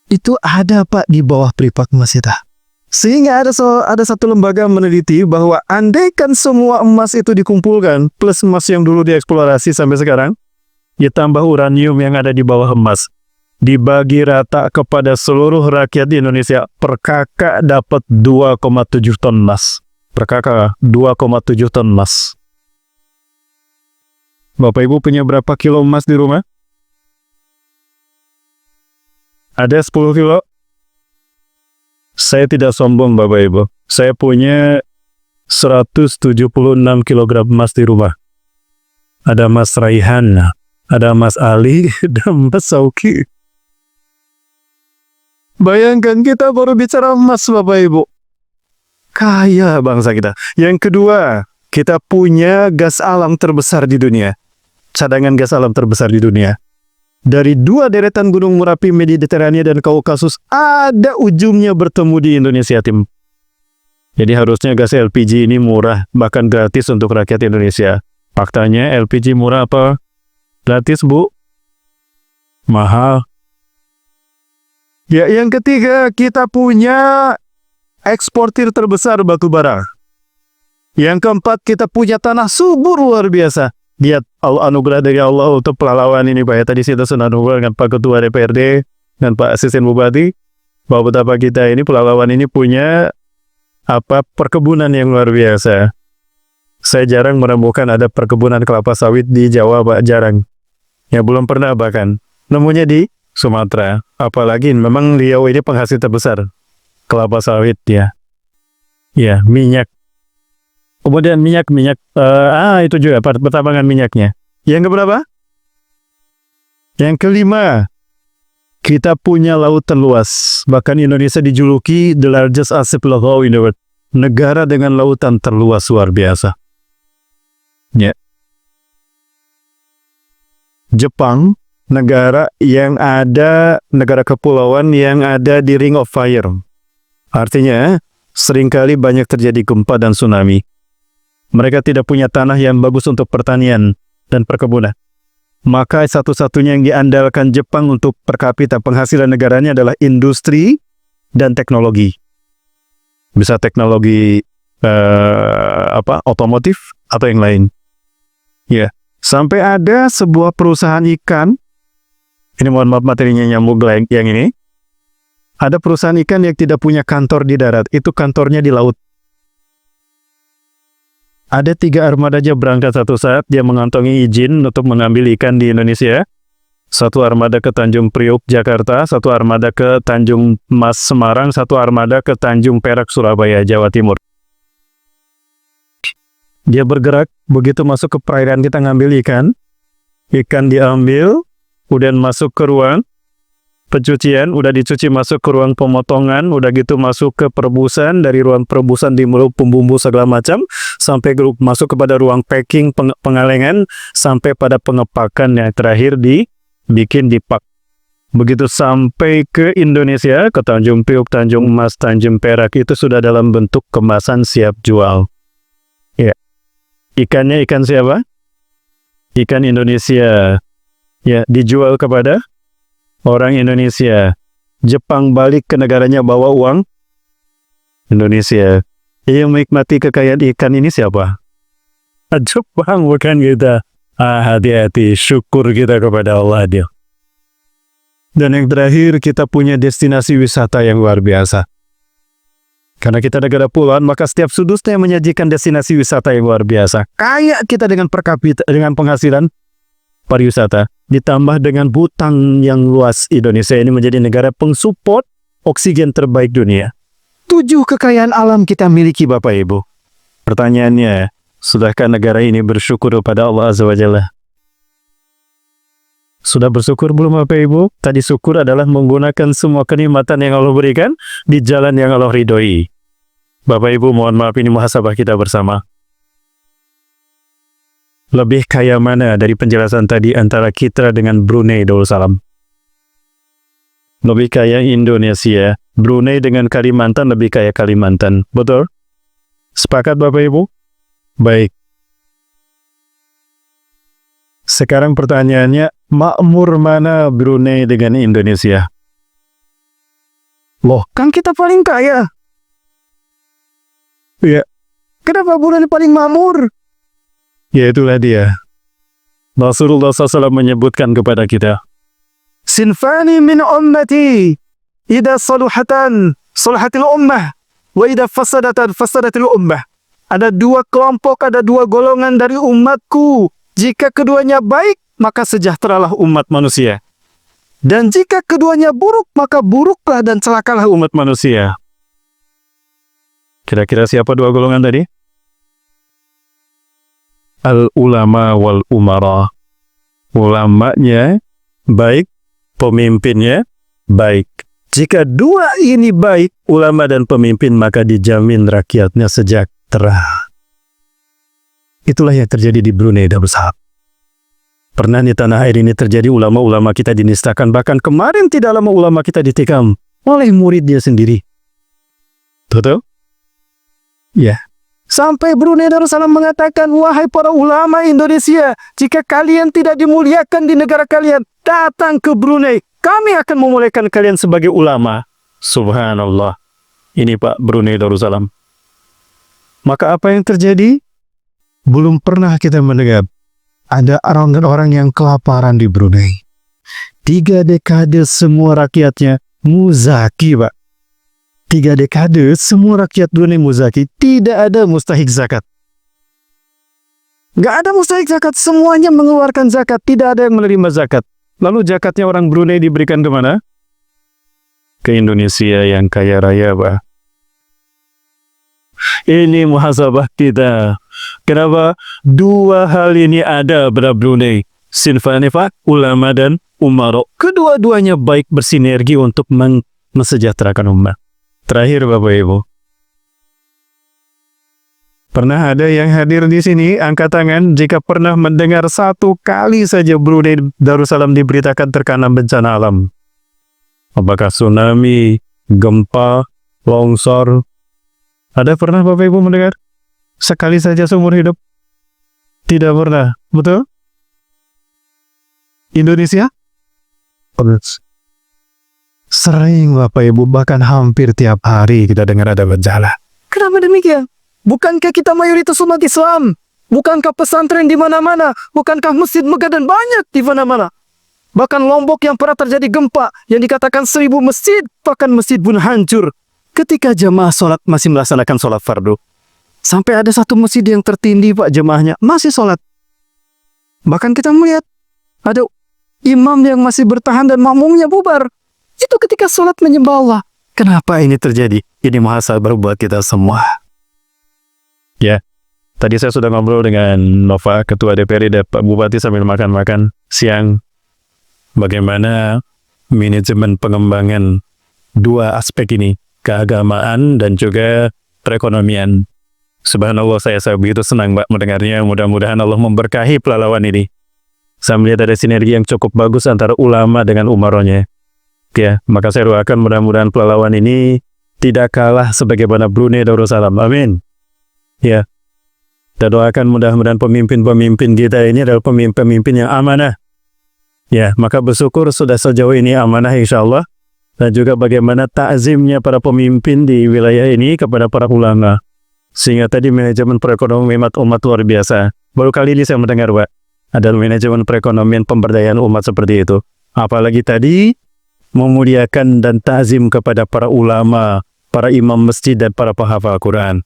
Itu ada, Pak, di bawah Freeport emas kita. Sehingga ada satu lembaga meneliti bahwa andaikan semua emas itu dikumpulkan, plus emas yang dulu dieksplorasi sampai sekarang, ditambah uranium yang ada di bawah emas, dibagi rata kepada seluruh rakyat di Indonesia, per kakak dapat 2,7 ton emas. Per kakak 2,7 ton emas. Bapak Ibu punya berapa kilo emas di rumah? Ada 10 kilo? Saya tidak sombong, Bapak Ibu. Saya punya 176 kilogram emas di rumah. Ada emas Raihan, ada emas Ali, ada emas Sauki. Bayangkan kita baru bicara emas, Bapak Ibu. Kaya bangsa kita. Yang kedua, kita punya gas alam terbesar di dunia. Cadangan gas alam terbesar di dunia. Dari dua deretan gunung Merapi, Mediterania, dan Kaukasus, ada ujungnya bertemu di Indonesia, tim. Jadi harusnya gas LPG ini murah, bahkan gratis untuk rakyat Indonesia. Faktanya LPG murah apa? Gratis, Bu? Mahal. Ya, yang ketiga, kita punya eksportir terbesar batu bara. Yang keempat, kita punya tanah subur luar biasa. Lihat anugerah dari Allah untuk pelalawan ini, Pak. Ya, tadi kita sudah ngobrol dengan Pak Ketua DPRD dan Pak Asisten Bupati bahwa betapa kita ini pelalawan ini punya perkebunan yang luar biasa. Saya jarang menemukan ada perkebunan kelapa sawit di Jawa, Pak. Jarang. Ya, belum pernah bahkan. Nemunya di Sumatera. Apalagi memang Riau ini penghasil terbesar kelapa sawit, ya. Ya, minyak. Kemudian minyak itu juga pertambangan minyaknya. Yang keberapa? Yang kelima, kita punya lautan luas. Bahkan Indonesia dijuluki the largest archipelago in the world. Negara dengan lautan terluas luar biasa. Ya. Jepang, negara kepulauan yang ada di Ring of Fire. Artinya, seringkali banyak terjadi gempa dan tsunami. Mereka tidak punya tanah yang bagus untuk pertanian dan perkebunan. Maka satu-satunya yang diandalkan Jepang untuk per kapita penghasilan negaranya adalah industri dan teknologi. Bisa teknologi otomotif atau yang lain. Ya, sampai ada sebuah perusahaan ikan. Ini mohon maaf materinya nyambung yang ini. Ada perusahaan ikan yang tidak punya kantor di darat, itu kantornya di laut. Ada 3 armada aja berangkat satu saat, dia mengantongi izin untuk mengambil ikan di Indonesia. Satu armada ke Tanjung Priok, Jakarta, satu armada ke Tanjung Mas, Semarang, satu armada ke Tanjung Perak, Surabaya, Jawa Timur. Dia bergerak, begitu masuk ke perairan kita ngambil ikan diambil, kemudian masuk ke ruang pencucian, udah dicuci masuk ke ruang pemotongan, udah gitu masuk ke perebusan, dari ruang perebusan dimulai pembumbu segala macam, sampai masuk kepada ruang packing, pengalengan, sampai pada pengepakan yang terakhir dibikin dipak. Begitu sampai ke Indonesia, ke Tanjung Priok, Tanjung Mas, Tanjung Perak, itu sudah dalam bentuk kemasan siap jual. Ya. Ikannya ikan siapa? Ikan Indonesia. Ya, dijual kepada orang Indonesia. Jepang balik ke negaranya bawa uang Indonesia. Yang menikmati kekayaan ikan ini siapa? Jepang, bukan kita. Hati-hati, syukur kita kepada Allah dia. Dan yang terakhir, kita punya destinasi wisata yang luar biasa. Karena kita negara pulauan, maka setiap sudutnya menyajikan destinasi wisata yang luar biasa. Kayak kita dengan per kapita, dengan penghasilan pariwisata, ditambah dengan hutan yang luas. Indonesia ini menjadi negara pengsupport oksigen terbaik dunia. 7 kekayaan alam kita miliki, Bapak Ibu. Pertanyaannya, sudahkah negara ini bersyukur kepada Allah Azza wa Jalla? Sudah bersyukur belum, Bapak Ibu? Tadi syukur adalah menggunakan semua kenikmatan yang Allah berikan di jalan yang Allah ridhoi. Bapak Ibu, mohon maaf, ini muhasabah kita bersama. Lebih kaya mana dari penjelasan tadi antara kita dengan Brunei Darussalam? Lebih kaya Indonesia. Brunei dengan Kalimantan lebih kaya Kalimantan. Betul? Sepakat Bapak Ibu? Baik. Sekarang pertanyaannya, makmur mana Brunei dengan Indonesia? Loh, kan kita paling kaya. Ya. Kenapa Brunei paling makmur? Ya, itulah dia. Rasulullah SAW menyebutkan kepada kita, Sinfani min ummati, idha saluhatan, saluhatil ummah, wa idha fasadatan, fasadatil ummah. Ada 2 kelompok, ada 2 golongan dari umatku. Jika keduanya baik, maka sejahteralah umat manusia. Dan jika keduanya buruk, maka buruklah dan celakalah umat manusia. Kira-kira siapa 2 golongan tadi? Al-ulama wal umara. Ulamanya baik, pemimpinnya baik. Jika dua ini baik, ulama dan pemimpin, maka dijamin rakyatnya sejahtera. Itulah yang terjadi di Brunei Darussalam. Pernah di tanah air ini terjadi ulama-ulama kita dinistakan. Bahkan kemarin tidak lama ulama kita ditikam oleh muridnya sendiri. Betul? Ya. Sampai Brunei Darussalam mengatakan, wahai para ulama Indonesia, jika kalian tidak dimuliakan di negara kalian, datang ke Brunei. Kami akan memuliakan kalian sebagai ulama. Subhanallah. Ini Pak Brunei Darussalam. Maka apa yang terjadi? Belum pernah kita mendengar ada orang-orang yang kelaparan di Brunei. 3 dekade semua rakyatnya muzaki, Pak. 3 dekade semua rakyat Brunei muzaki. Tidak ada mustahik zakat. Nggak ada mustahik zakat. Semuanya mengeluarkan zakat. Tidak ada yang menerima zakat. Lalu zakatnya orang Brunei diberikan kemana? Ke Indonesia yang kaya raya, Pak. Ini muhasabah kita. Kenapa? 2 hal ini ada pada Brunei. Sinfani, Pak, ulama dan umaro. Kedua-duanya baik bersinergi untuk mensejahterakan umat. Terakhir, Bapak Ibu. Pernah ada yang hadir di sini, angkat tangan jika pernah mendengar 1 kali saja Brunei Darussalam diberitakan terkena bencana alam. Apakah tsunami, gempa, longsor? Ada pernah Bapak Ibu mendengar? Sekali saja seumur hidup? Tidak pernah, betul? Indonesia? Sering Bapak Ibu, bahkan hampir tiap hari kita dengar ada bencana. Kenapa demikian? Bukankah kita mayoritas umat Islam? Bukankah pesantren di mana-mana? Bukankah masjid megah dan banyak di mana-mana? Bahkan Lombok yang pernah terjadi gempa, yang dikatakan 1000 masjid, bahkan masjid pun hancur. Ketika jemaah sholat masih melaksanakan sholat fardu. Sampai ada 1 masjid yang tertindih, Pak, jemaahnya masih sholat. Bahkan kita melihat ada imam yang masih bertahan dan makmumnya bubar. Itu ketika sholat menyembah Allah. Kenapa ini terjadi? Ini muhasabah buat kita semua. Ya, tadi saya sudah ngobrol dengan Nova, Ketua DPRD dan Pak Bupati sambil makan-makan siang. Bagaimana manajemen pengembangan 2 aspek ini, keagamaan dan juga perekonomian. Subhanallah, saya begitu senang, Mbak, mendengarnya. Mudah-mudahan Allah memberkahi pelalawan ini. Saya melihat ada sinergi yang cukup bagus antara ulama dengan umaronya. Ya, maka saya doakan mudah-mudahan pelalawan ini tidak kalah sebagaimana Brunei Darussalam. Amin. Ya, kita doakan mudah-mudahan pemimpin-pemimpin kita ini adalah pemimpin-pemimpin yang amanah. Ya, maka bersyukur sudah sejauh ini amanah insya Allah. Dan juga bagaimana ta'zimnya para pemimpin di wilayah ini kepada para ulama. Sehingga tadi manajemen perekonomian umat luar biasa. Baru kali ini saya mendengar, Pak, ada manajemen perekonomian pemberdayaan umat seperti itu. Apalagi tadi memuliakan dan ta'zim kepada para ulama, para imam masjid dan para penghafal Quran.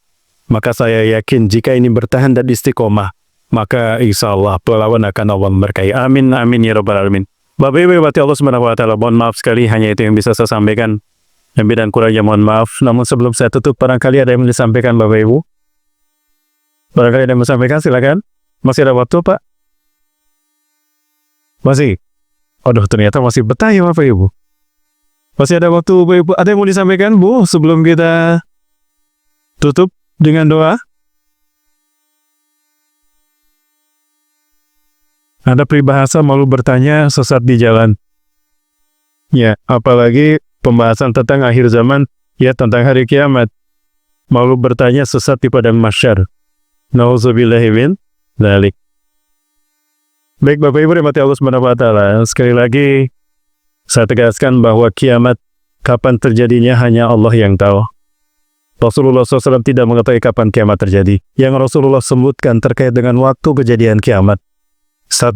Maka saya yakin jika ini bertahan dan istiqomah, maka insya Allah pelalawan akan Allah memberkahi. Amin, amin ya rabbal alamin. Bapak Ibu berarti Allah Subhanahu wa taala, mohon maaf sekali, hanya itu yang bisa saya sampaikan. Lebih dan kurangnya mohon maaf. Namun sebelum saya tutup, barangkali ada yang mau disampaikan Bapak Ibu? Barangkali ada yang mau disampaikan, silakan. Masih ada waktu, Pak? Masih? Aduh, ternyata masih betah ya Bapak Ibu. Masih ada waktu, Bapak Ibu. Ada yang mau disampaikan, Bu, sebelum kita tutup dengan doa? Ada peribahasa malu bertanya sesat di jalan. Ya, apalagi pembahasan tentang akhir zaman, ya tentang hari kiamat. Malu bertanya sesat di padang mahsyar. Nauzubillahi min dzalik. Baik Bapak Ibu rahmati Allah Subhanahu wa taala, sekali lagi saya tegaskan bahwa kiamat kapan terjadinya hanya Allah yang tahu. Rasulullah SAW tidak mengetahui kapan kiamat terjadi. Yang Rasulullah sebutkan terkait dengan waktu kejadian kiamat. 1.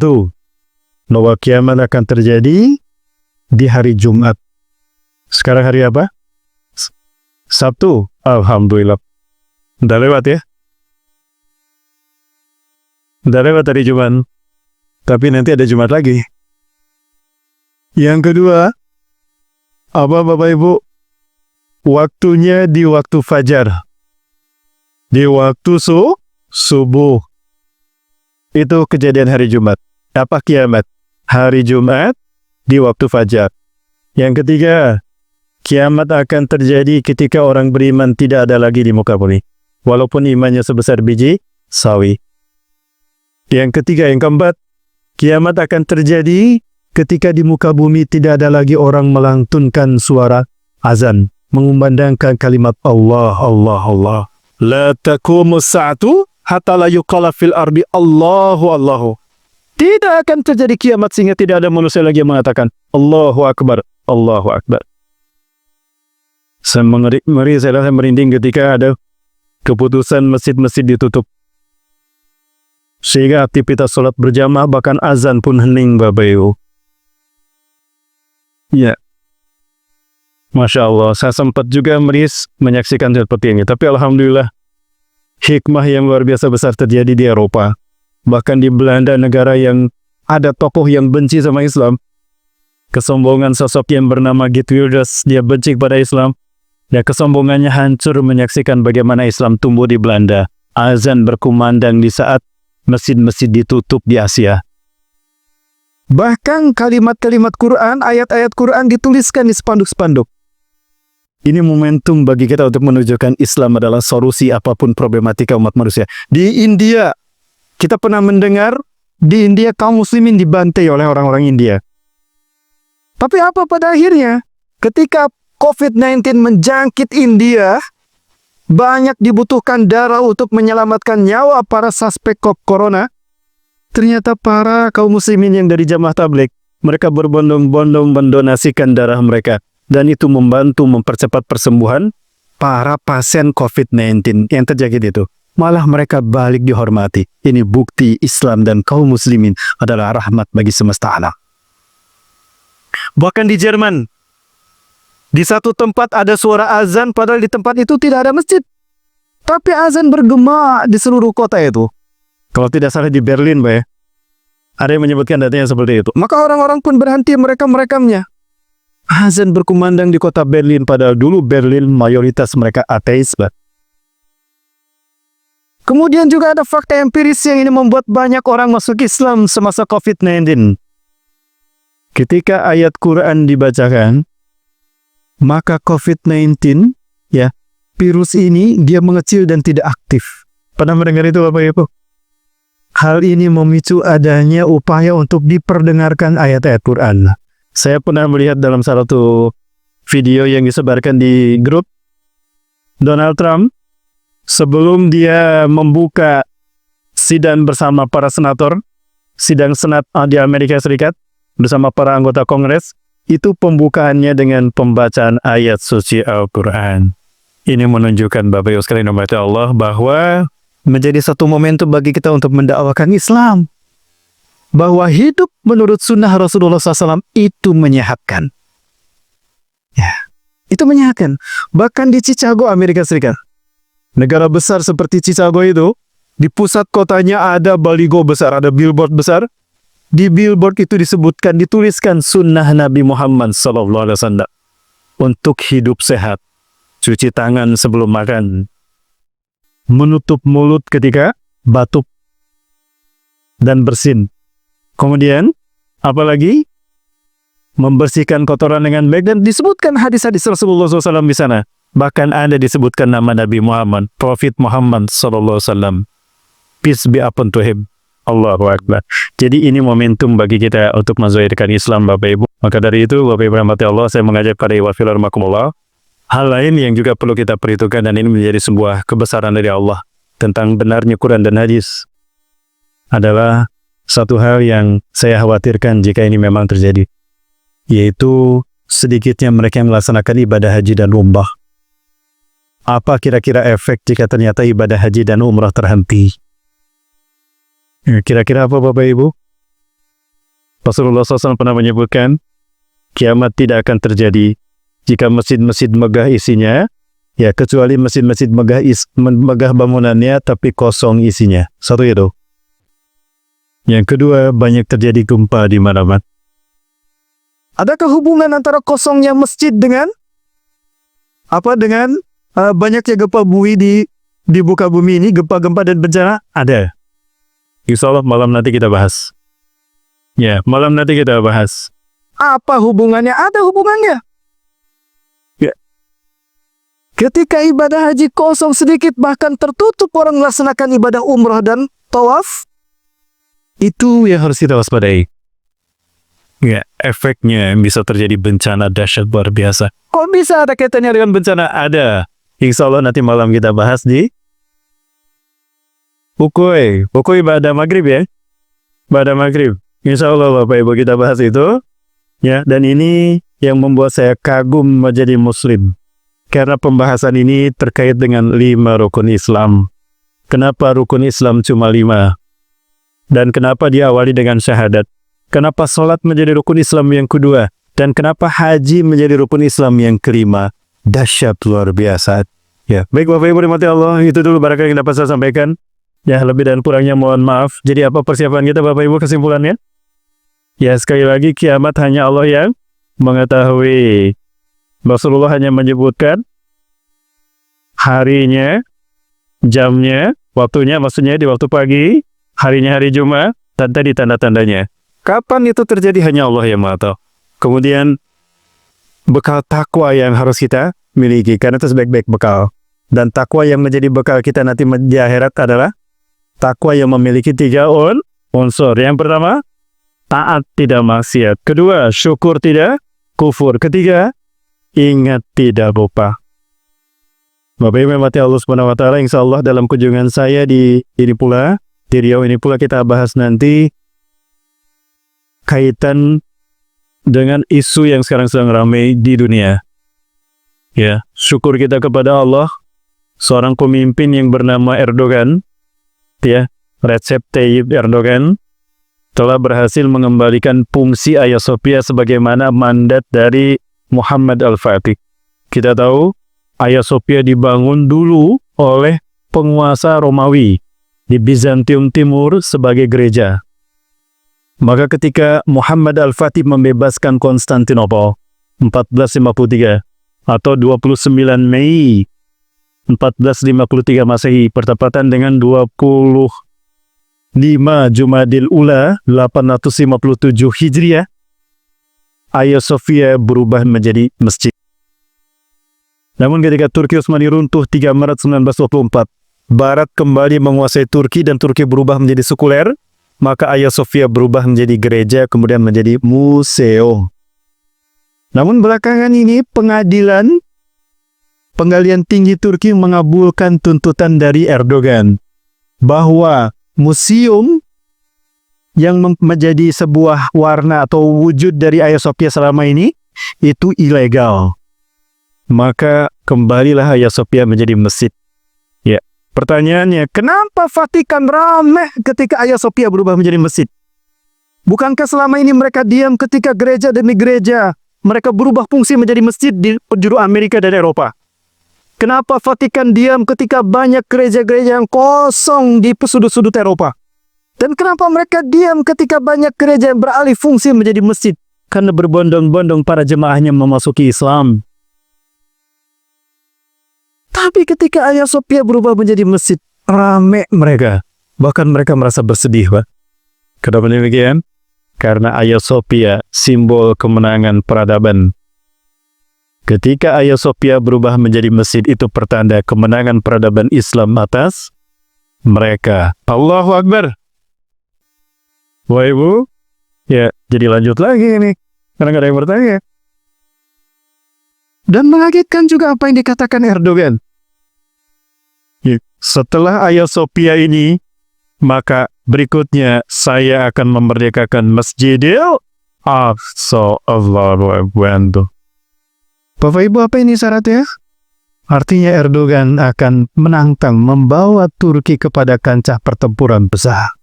Bahwa kiamat akan terjadi di hari Jumat. Sekarang hari apa? Sabtu. Alhamdulillah. Udah lewat ya? Udah lewat hari Jumat. Tapi nanti ada Jumat lagi. Yang kedua, apa Bapak Ibu? Waktunya di waktu fajar. Di waktu subuh. Itu kejadian hari Jumat. Apa kiamat? Hari Jumat di waktu fajar. Yang ketiga, kiamat akan terjadi ketika orang beriman tidak ada lagi di muka bumi, walaupun imannya sebesar biji sawi. Yang ketiga, yang keempat, kiamat akan terjadi ketika di muka bumi tidak ada lagi orang melantunkan suara azan, mengumandangkan kalimat Allah, Allah, Allah. La taqumus sa'atu hatta la yuqala fil ardi Allahu, Allahu. Tidak akan terjadi kiamat sehingga tidak ada manusia lagi yang mengatakan Allahu Akbar, Allahu Akbar. Saya mengeri, saya merinding ketika ada keputusan masjid-masjid ditutup. Sehingga aktivitas sholat berjamaah bahkan azan pun hening, Bapak Ibu. Ya. Masya Allah, saya sempat juga menyaksikan seperti ini. Tapi Alhamdulillah, hikmah yang luar biasa besar terjadi di Eropa. Bahkan di Belanda, negara yang ada tokoh yang benci sama Islam. Kesombongan sosok yang bernama Geert Wilders, dia benci kepada Islam. Dan kesombongannya hancur menyaksikan bagaimana Islam tumbuh di Belanda. Azan berkumandang di saat masjid-masjid ditutup di Asia. Bahkan kalimat-kalimat Quran, ayat-ayat Quran dituliskan di spanduk-spanduk. Ini momentum bagi kita untuk menunjukkan Islam adalah solusi apapun problematika umat manusia. Di India, kita pernah mendengar di India kaum muslimin dibantai oleh orang-orang India. Tapi apa pada akhirnya? Ketika COVID-19 menjangkit India, banyak dibutuhkan darah untuk menyelamatkan nyawa para suspek corona. Ternyata para kaum muslimin yang dari jamaah tabligh, mereka berbondong-bondong mendonasikan darah mereka. Dan itu membantu mempercepat persembuhan para pasien COVID-19 yang terjangkit itu. Malah mereka balik dihormati. Ini bukti Islam dan kaum muslimin adalah rahmat bagi semesta alam. Bahkan di Jerman, di satu tempat ada suara azan, padahal di tempat itu tidak ada masjid. Tapi azan bergema di seluruh kota itu. Kalau tidak salah di Berlin, Pak ya. Ada yang menyebutkan datanya seperti itu. Maka orang-orang pun berhenti merekamnya. Azan berkumandang di kota Berlin, padahal dulu Berlin mayoritas mereka ateis, Pak. Kemudian juga ada fakta empiris yang ini membuat banyak orang masuk Islam semasa COVID-19. Ketika ayat Quran dibacakan, maka COVID-19, ya, virus ini dia mengecil dan tidak aktif. Pernah mendengar itu Bapak Ibu? Hal ini memicu adanya upaya untuk diperdengarkan ayat-ayat Quran. Saya pernah melihat dalam salah satu video yang disebarkan di grup, Donald Trump sebelum dia membuka sidang bersama para senator, sidang senat di Amerika Serikat bersama para anggota Kongres, itu pembukaannya dengan pembacaan ayat suci Al-Quran. Ini menunjukkan Bapak Ibu sekalian rahmati Allah bahwa menjadi satu momentum bagi kita untuk mendakwakan Islam. Bahwa hidup menurut sunnah Rasulullah SAW itu menyehatkan. Ya, itu menyehatkan. Bahkan di Chicago, Amerika Serikat, negara besar seperti Chicago itu, di pusat kotanya ada baligo besar, ada billboard besar. Di billboard itu disebutkan, dituliskan sunnah Nabi Muhammad SAW untuk hidup sehat, cuci tangan sebelum makan, menutup mulut ketika batuk, dan bersin. Kemudian, apalagi membersihkan kotoran dengan baik, dan disebutkan hadis-hadis Rasulullah SAW di sana. Bahkan ada disebutkan nama Nabi Muhammad, Prophet Muhammad SAW. Peace be upon to him. Allahu Akbar. Jadi ini momentum bagi kita untuk menzahirkan Islam, Bapak Ibu. Maka dari itu, Bapak Ibu rahmati Allah, saya mengajak pada iwafil rahmakumullah. Hal lain yang juga perlu kita perhitungkan, dan ini menjadi sebuah kebesaran dari Allah tentang benarnya Quran dan hadis, adalah satu hal yang saya khawatirkan jika ini memang terjadi, yaitu sedikitnya mereka yang melaksanakan ibadah haji dan umrah. Apa kira-kira efek jika ternyata ibadah haji dan umrah terhenti? Kira-kira apa Bapak Ibu? Rasulullah SAW pernah menyebutkan, kiamat tidak akan terjadi jika masjid-masjid megah isinya, ya kecuali masjid-masjid megah bangunannya tapi kosong isinya. Satu itu. Yang kedua, banyak terjadi gempa di mana-mana. Adakah hubungan antara kosongnya masjid dengan banyaknya gempa bumi di muka bumi ini, gempa-gempa dan bencana? Ada. Insya Allah malam nanti kita bahas. Ya, malam nanti kita bahas. Apa hubungannya? Ada hubungannya. Ketika ibadah haji kosong sedikit, bahkan tertutup orang melaksanakan ibadah umrah dan tawaf. Itu yang harus kita waspadai. Ya, efeknya bisa terjadi bencana dahsyat luar biasa. Kok bisa ada kaitannya dengan bencana? Ada. Insya Allah nanti malam kita bahas di Ukui pada maghrib ya. Pada maghrib. Insya Allah Bapak Ibu kita bahas itu. Ya, dan ini yang membuat saya kagum menjadi muslim. Karena pembahasan ini terkait dengan 5 rukun Islam. Kenapa rukun Islam cuma 5? Dan kenapa diawali dengan syahadat? Kenapa sholat menjadi rukun Islam yang kedua? Dan kenapa haji menjadi rukun Islam yang kelima? Dahsyat luar biasa. Ya, baik Bapak Ibu rahmati Allah, itu dulu barangkali yang dapat saya sampaikan. Ya, lebih dan kurangnya mohon maaf. Jadi apa persiapan kita Bapak Ibu kesimpulannya? Ya, sekali lagi kiamat hanya Allah yang mengetahui. Rasulullah hanya menyebutkan harinya, jamnya, waktunya, maksudnya di waktu pagi, harinya hari Jumat, dan tadi tanda-tandanya. Kapan itu terjadi hanya Allah yang maha tahu. Kemudian bekal takwa yang harus kita miliki, karena itu sebaik-baik bekal. Dan takwa yang menjadi bekal kita nanti di akhirat adalah takwa yang memiliki 3 unsur. Yang pertama, taat tidak maksiat. Kedua, syukur tidak kufur. Ketiga, ingat tidak lupa. Bapak Ibu mati Allah Subhanahu wa taala, insyaallah dalam kunjungan saya di Riau ini pula kita bahas nanti kaitan dengan isu yang sekarang sedang ramai di dunia. Ya, syukur kita kepada Allah, seorang pemimpin yang bernama Erdogan, ya, Recep Tayyip Erdogan, telah berhasil mengembalikan fungsi Hagia Sophia sebagaimana mandat dari Muhammad Al-Fatih. Kita tahu Hagia Sophia dibangun dulu oleh penguasa Romawi di Bizantium Timur sebagai gereja. Maka ketika Muhammad Al-Fatih membebaskan Konstantinopel 1453 atau 29 Mei 1453 Masehi bertepatan dengan 25 Jumadil Ula 857 Hijriah, Hagia Sophia berubah menjadi masjid. Namun ketika Turki Utsmani runtuh 3 Maret 1924, Barat kembali menguasai Turki dan Turki berubah menjadi sekuler, maka Hagia Sophia berubah menjadi gereja, kemudian menjadi museum. Namun belakangan ini Pengadilan Tinggi Turki mengabulkan tuntutan dari Erdogan bahwa museum yang menjadi sebuah warna atau wujud dari Hagia Sophia selama ini itu ilegal. Maka kembalilah Hagia Sophia menjadi masjid. Ya, pertanyaannya, kenapa Vatikan ramai ketika Hagia Sophia berubah menjadi masjid? Bukankah selama ini mereka diam ketika gereja demi gereja mereka berubah fungsi menjadi masjid di penjuru Amerika dan Eropa? Kenapa Vatikan diam ketika banyak gereja-gereja yang kosong di sudut-sudut Eropa? Dan kenapa mereka diam ketika banyak gereja yang beralih fungsi menjadi masjid? Karena berbondong-bondong para jemaahnya memasuki Islam. Tapi ketika Hagia Sophia berubah menjadi masjid, rame mereka. Bahkan mereka merasa bersedih, Pak. Kenapa demikian? Karena Hagia Sophia simbol kemenangan peradaban. Ketika Hagia Sophia berubah menjadi masjid, itu pertanda kemenangan peradaban Islam atas mereka. Allahu Akbar. Wah Ibu, ya jadi lanjut lagi ini. Karena nggak ada yang bertanya. Dan mengagetkan juga apa yang dikatakan Erdogan. Setelah Hagia Sophia ini, maka berikutnya saya akan memerdekakan Masjidil Aqsa. Allahu Akbar. Bapak Ibu, apa ini syaratnya? Artinya Erdogan akan menantang membawa Turki kepada kancah pertempuran besar.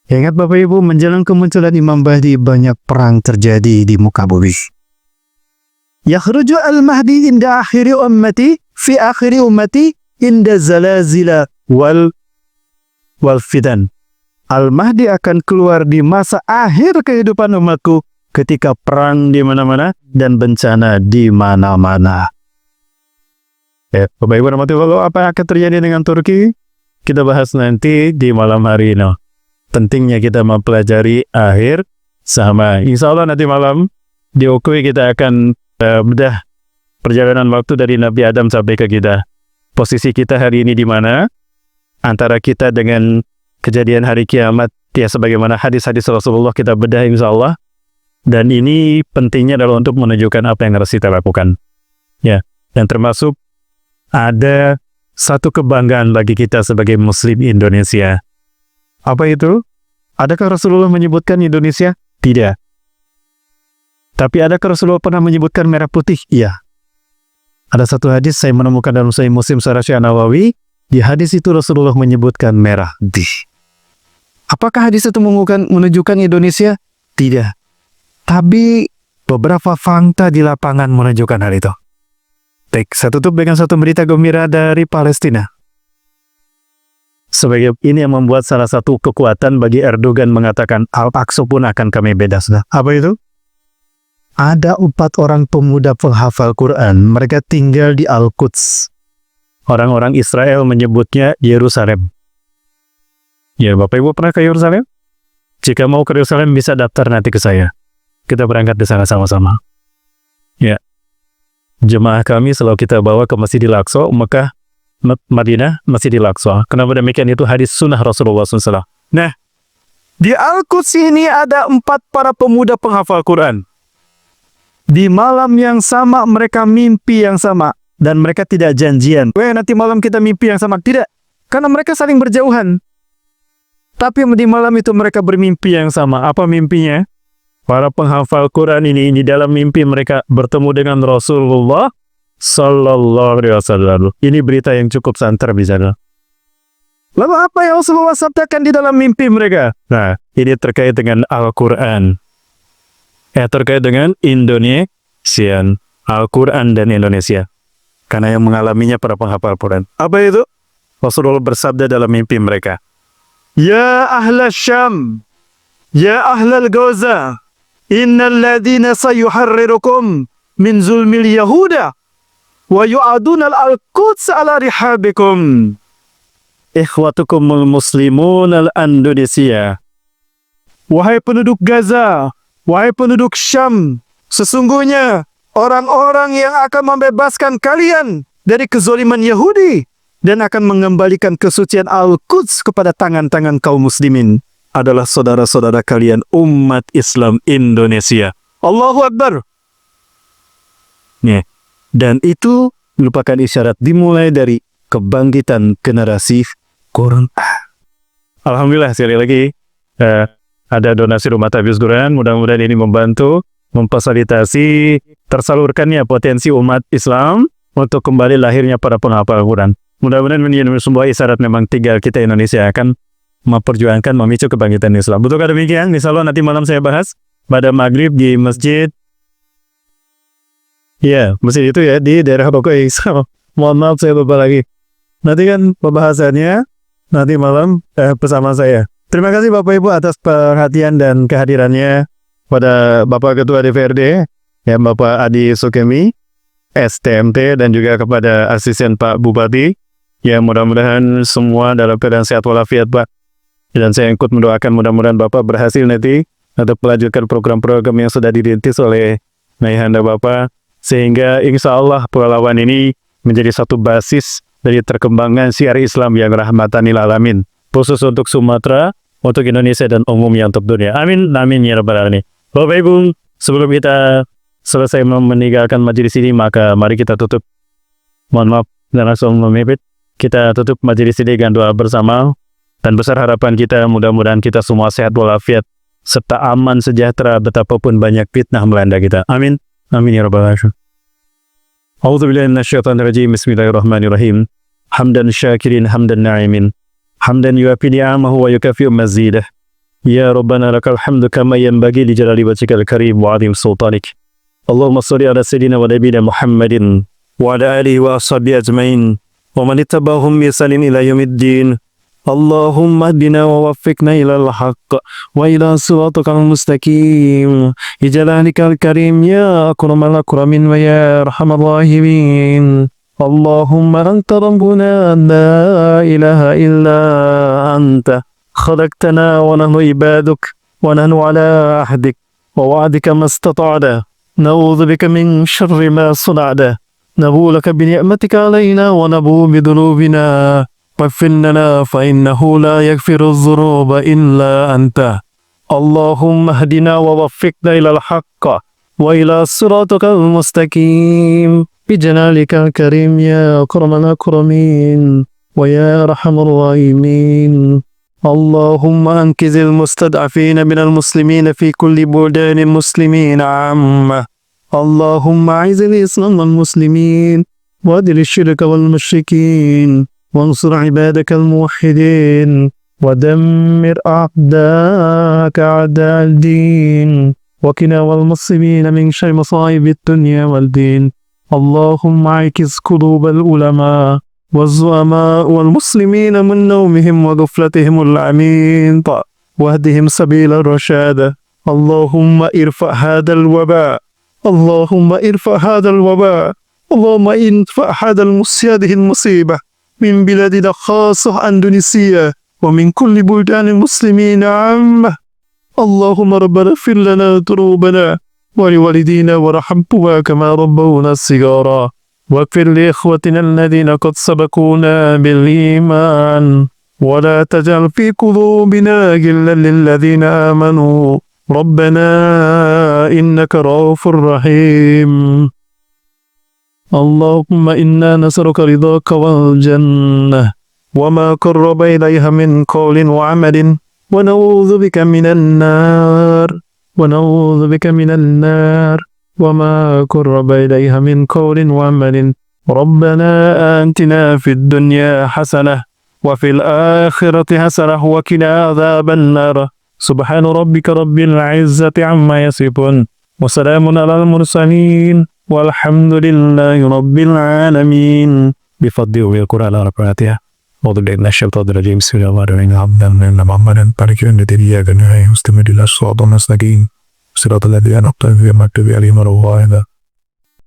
Ingat Bapak Ibu, menjelang kemunculan Imam Mahdi banyak perang terjadi di muka bumi. Yakhruju al-Mahdi inda akhiri ummati fi akhiri ummati inda zalazila wal fitan. Al-Mahdi akan keluar di masa akhir kehidupan umatku ketika perang di mana-mana dan bencana di mana-mana. Ya, Bapak Ibu rahmatullah, apa yang akan terjadi dengan Turki? Kita bahas nanti di malam hari ini. Pentingnya kita mempelajari akhir zaman. Insya Allah nanti malam di UKUI kita akan bedah perjalanan waktu dari Nabi Adam sampai ke kita. Posisi kita hari ini di mana? Antara kita dengan kejadian hari kiamat, ya sebagaimana hadis-hadis Rasulullah kita bedah insyaallah. Dan ini pentingnya adalah untuk menunjukkan apa yang harus kita lakukan. Ya, dan termasuk ada satu kebanggaan bagi kita sebagai Muslim Indonesia. Apa itu? Adakah Rasulullah menyebutkan Indonesia? Tidak. Tapi adakah Rasulullah pernah menyebutkan merah putih? Iya. Ada satu hadis saya menemukan dalam Sahih Muslim Syarah Syekh Nawawi. Di hadis itu Rasulullah menyebutkan merah putih. Apakah hadis itu menunjukkan Indonesia? Tidak. Tapi beberapa fakta di lapangan menunjukkan hal itu. Baik, saya tutup dengan satu berita gembira dari Palestina. Sebagai ini yang membuat salah satu kekuatan bagi Erdogan mengatakan Al-Aqsa pun akan kami bebas. Apa itu? Ada 4 orang pemuda penghafal Quran. Mereka tinggal di Al-Quds. Orang-orang Israel menyebutnya Yerusalem. Ya, Bapak Ibu pernah ke Yerusalem? Jika mau ke Yerusalem bisa daftar nanti ke saya. Kita berangkat di sana sama-sama. Ya. Jemaah kami selalu kita bawa ke Masjidil Aqsa, Mekah, Madinah, Masjidil Aqsa. Kenapa demikian? Itu hadis sunnah Rasulullah SAW. Nah, di Al-Quds ini ada 4 para pemuda penghafal Quran. Di malam yang sama mereka mimpi yang sama. Dan mereka tidak janjian. Nanti malam kita mimpi yang sama. Tidak. Karena mereka saling berjauhan. Tapi di malam itu mereka bermimpi yang sama. Apa mimpinya? Para penghafal Quran ini di dalam mimpi mereka bertemu dengan Rasulullah Sallallahu Alaihi Wasallam. Ini berita yang cukup santer di sana. Lalu apa yang Rasulullah sabdakan di dalam mimpi mereka? Nah, ini terkait dengan Al-Quran. Terkait dengan Indonesian. Al-Quran dan Indonesia. Karena yang mengalaminya para penghafal Quran. Apa itu? Rasulullah bersabda dalam mimpi mereka. Ya ahla Syam. Ya ahlal Gaza. Innal ladhina sayuharrirukum min zulmil Yahuda wa yu'aduna al-Quds ala rihabikum. Ikhwatukumul muslimun al-Indonesia. Wahai penduduk Gaza, wahai penduduk Syam, sesungguhnya orang-orang yang akan membebaskan kalian dari kezaliman Yahudi dan akan mengembalikan kesucian Al-Quds kepada tangan-tangan kaum muslimin adalah saudara-saudara kalian umat Islam Indonesia. Allahu Akbar. Nih, dan itu merupakan isyarat dimulai dari kebangkitan generasi Quran. Alhamdulillah sekali lagi ada donasi rumah tahfiz Quran. Mudah-mudahan ini membantu memfasilitasi tersalurkannya potensi umat Islam untuk kembali lahirnya para penghafal Quran. Mudah-mudahan ini sebuah isyarat memang tinggal kita Indonesia akan memperjuangkan memicu kebangkitan Islam. Betulkah demikian? Insyaallah nanti malam saya bahas pada maghrib di masjid. Ya, masjid itu ya di daerah Bogor. Mohon maaf saya lupa lagi. Nanti kan pembahasannya nanti malam bersama saya. Terima kasih Bapak Ibu atas perhatian dan kehadirannya pada Bapak Ketua DPRD, ya Bapak Adi Sukemi, STMT, dan juga kepada asisten Pak Bupati. Ya mudah-mudahan semua dalam keadaan sehat walafiat Pak. Dan saya ikut mendoakan mudah-mudahan Bapak berhasil nanti untuk melanjutkan program-program yang sudah dirintis oleh Ayahanda Bapak. Sehingga insya Allah Pulauan ini menjadi satu basis dari terkembangan syiar Islam yang rahmatan lil alamin. Khusus untuk Sumatera, untuk Indonesia, dan umumnya untuk dunia. Amin, amin ya rabbal alamin. Bapak Ibu, sebelum kita selesai meninggalkan majelis ini, maka mari kita tutup. Mohon maaf dan langsung memepet. Kita tutup majelis ini dengan doa bersama. Dan besar harapan kita, mudah-mudahan kita semua sehat walafiat, serta aman sejahtera betapapun banyak fitnah melanda kita. Amin. Amin ya rabbal alamin. A'udzubillahi minasyaitonir rajim. Bismillahirrahmanirrahim. Hamdan syakirin, hamdan na'imin. Hamdan yuafi ni'amahu wa yukafi'u mazidah. Ya Rabbana lakal hamdu kama yanbaghi li jalali wajhikal karim wa 'azim sultanik. Allahumma shalli ala sayyidina wa nabiyina Muhammadin wa ala alihi wa ashabihi ajmain wa man ittaba'ahum bi ihsanin ila yaumiddin. Allahumma hdina wa waffiqna ilal haqq wa ila siratikal mustaqim. Ijalalika al-karim ya akramal akramin wa ya arhamar rahimin. Allahumma anta rabbuna la ilaha illa anta khalaqtana wa nahnu ibaduk wa nahnu ala ahdik wa wa'dika mastata'na na'udzu bika min syarri ma sana'na نبو لك بنعمتك علينا ونبو بذنوبنا فاغفر لنا فإنه لا يغفر الذنوب إلا أنت. اللهم اهدنا ووفقنا إلى الحق وإلى صراطك المستقيم بجلالك الكريم يا أكرم الأكرمين ويا أرحم الراحمين. اللهم أنقذ المستضعفين من المسلمين في كل بلدان المسلمين عامة. اللهم أعز الإسلام والمسلمين وأذل الشرك والمشركين وانصر عبادك الموحدين ودمر أعداءك أعداء الدين وقنا والمسلمين من شر مصائب الدنيا والدين. اللهم اعكس قلوب العلماء والزعماء والمسلمين من نومهم وغفلتهم العميقة واهدهم سبيل الرشاد. اللهم ارفع هذا الوباء. اللهم ارفع هذا الوباء. اللهم ارفع هذه المصيبة من بلادنا خاصة أندونيسيا ومن كل بلدان المسلمين عامة. اللهم ربنا اغفر لنا ذنوبنا ولوالدينا وارحمهما كما ربونا صغارا واغفر لإخوتنا الذين قد سبقونا بالإيمان ولا تجعل في قلوبنا غلا للذين آمنوا ربنا إنك رؤوف رحيم. اللهم إنا نسألك رضاك والجنة وما قرب إليها من قول وعمل ونعوذ بك من النار وما قرب إليها من قول وعمل. ربنا آتنا في الدنيا حسنة وفي الآخرة حسنة وقنا عذاب النار. سبحان ربك رب العزة عما يصفون وسلام على المرسلين والحمد لله رب العالمين. بفضل القرآن الفاتحة. أعوذ بالله من الشيطان الرجيم. بسم الله الرحمن الرحيم. محمدا بارك الذي يغني مستمر إلى الصراط المستقيم صراط الذين أنعمت عليهم غير المغضوب عليهم ولا الضالين.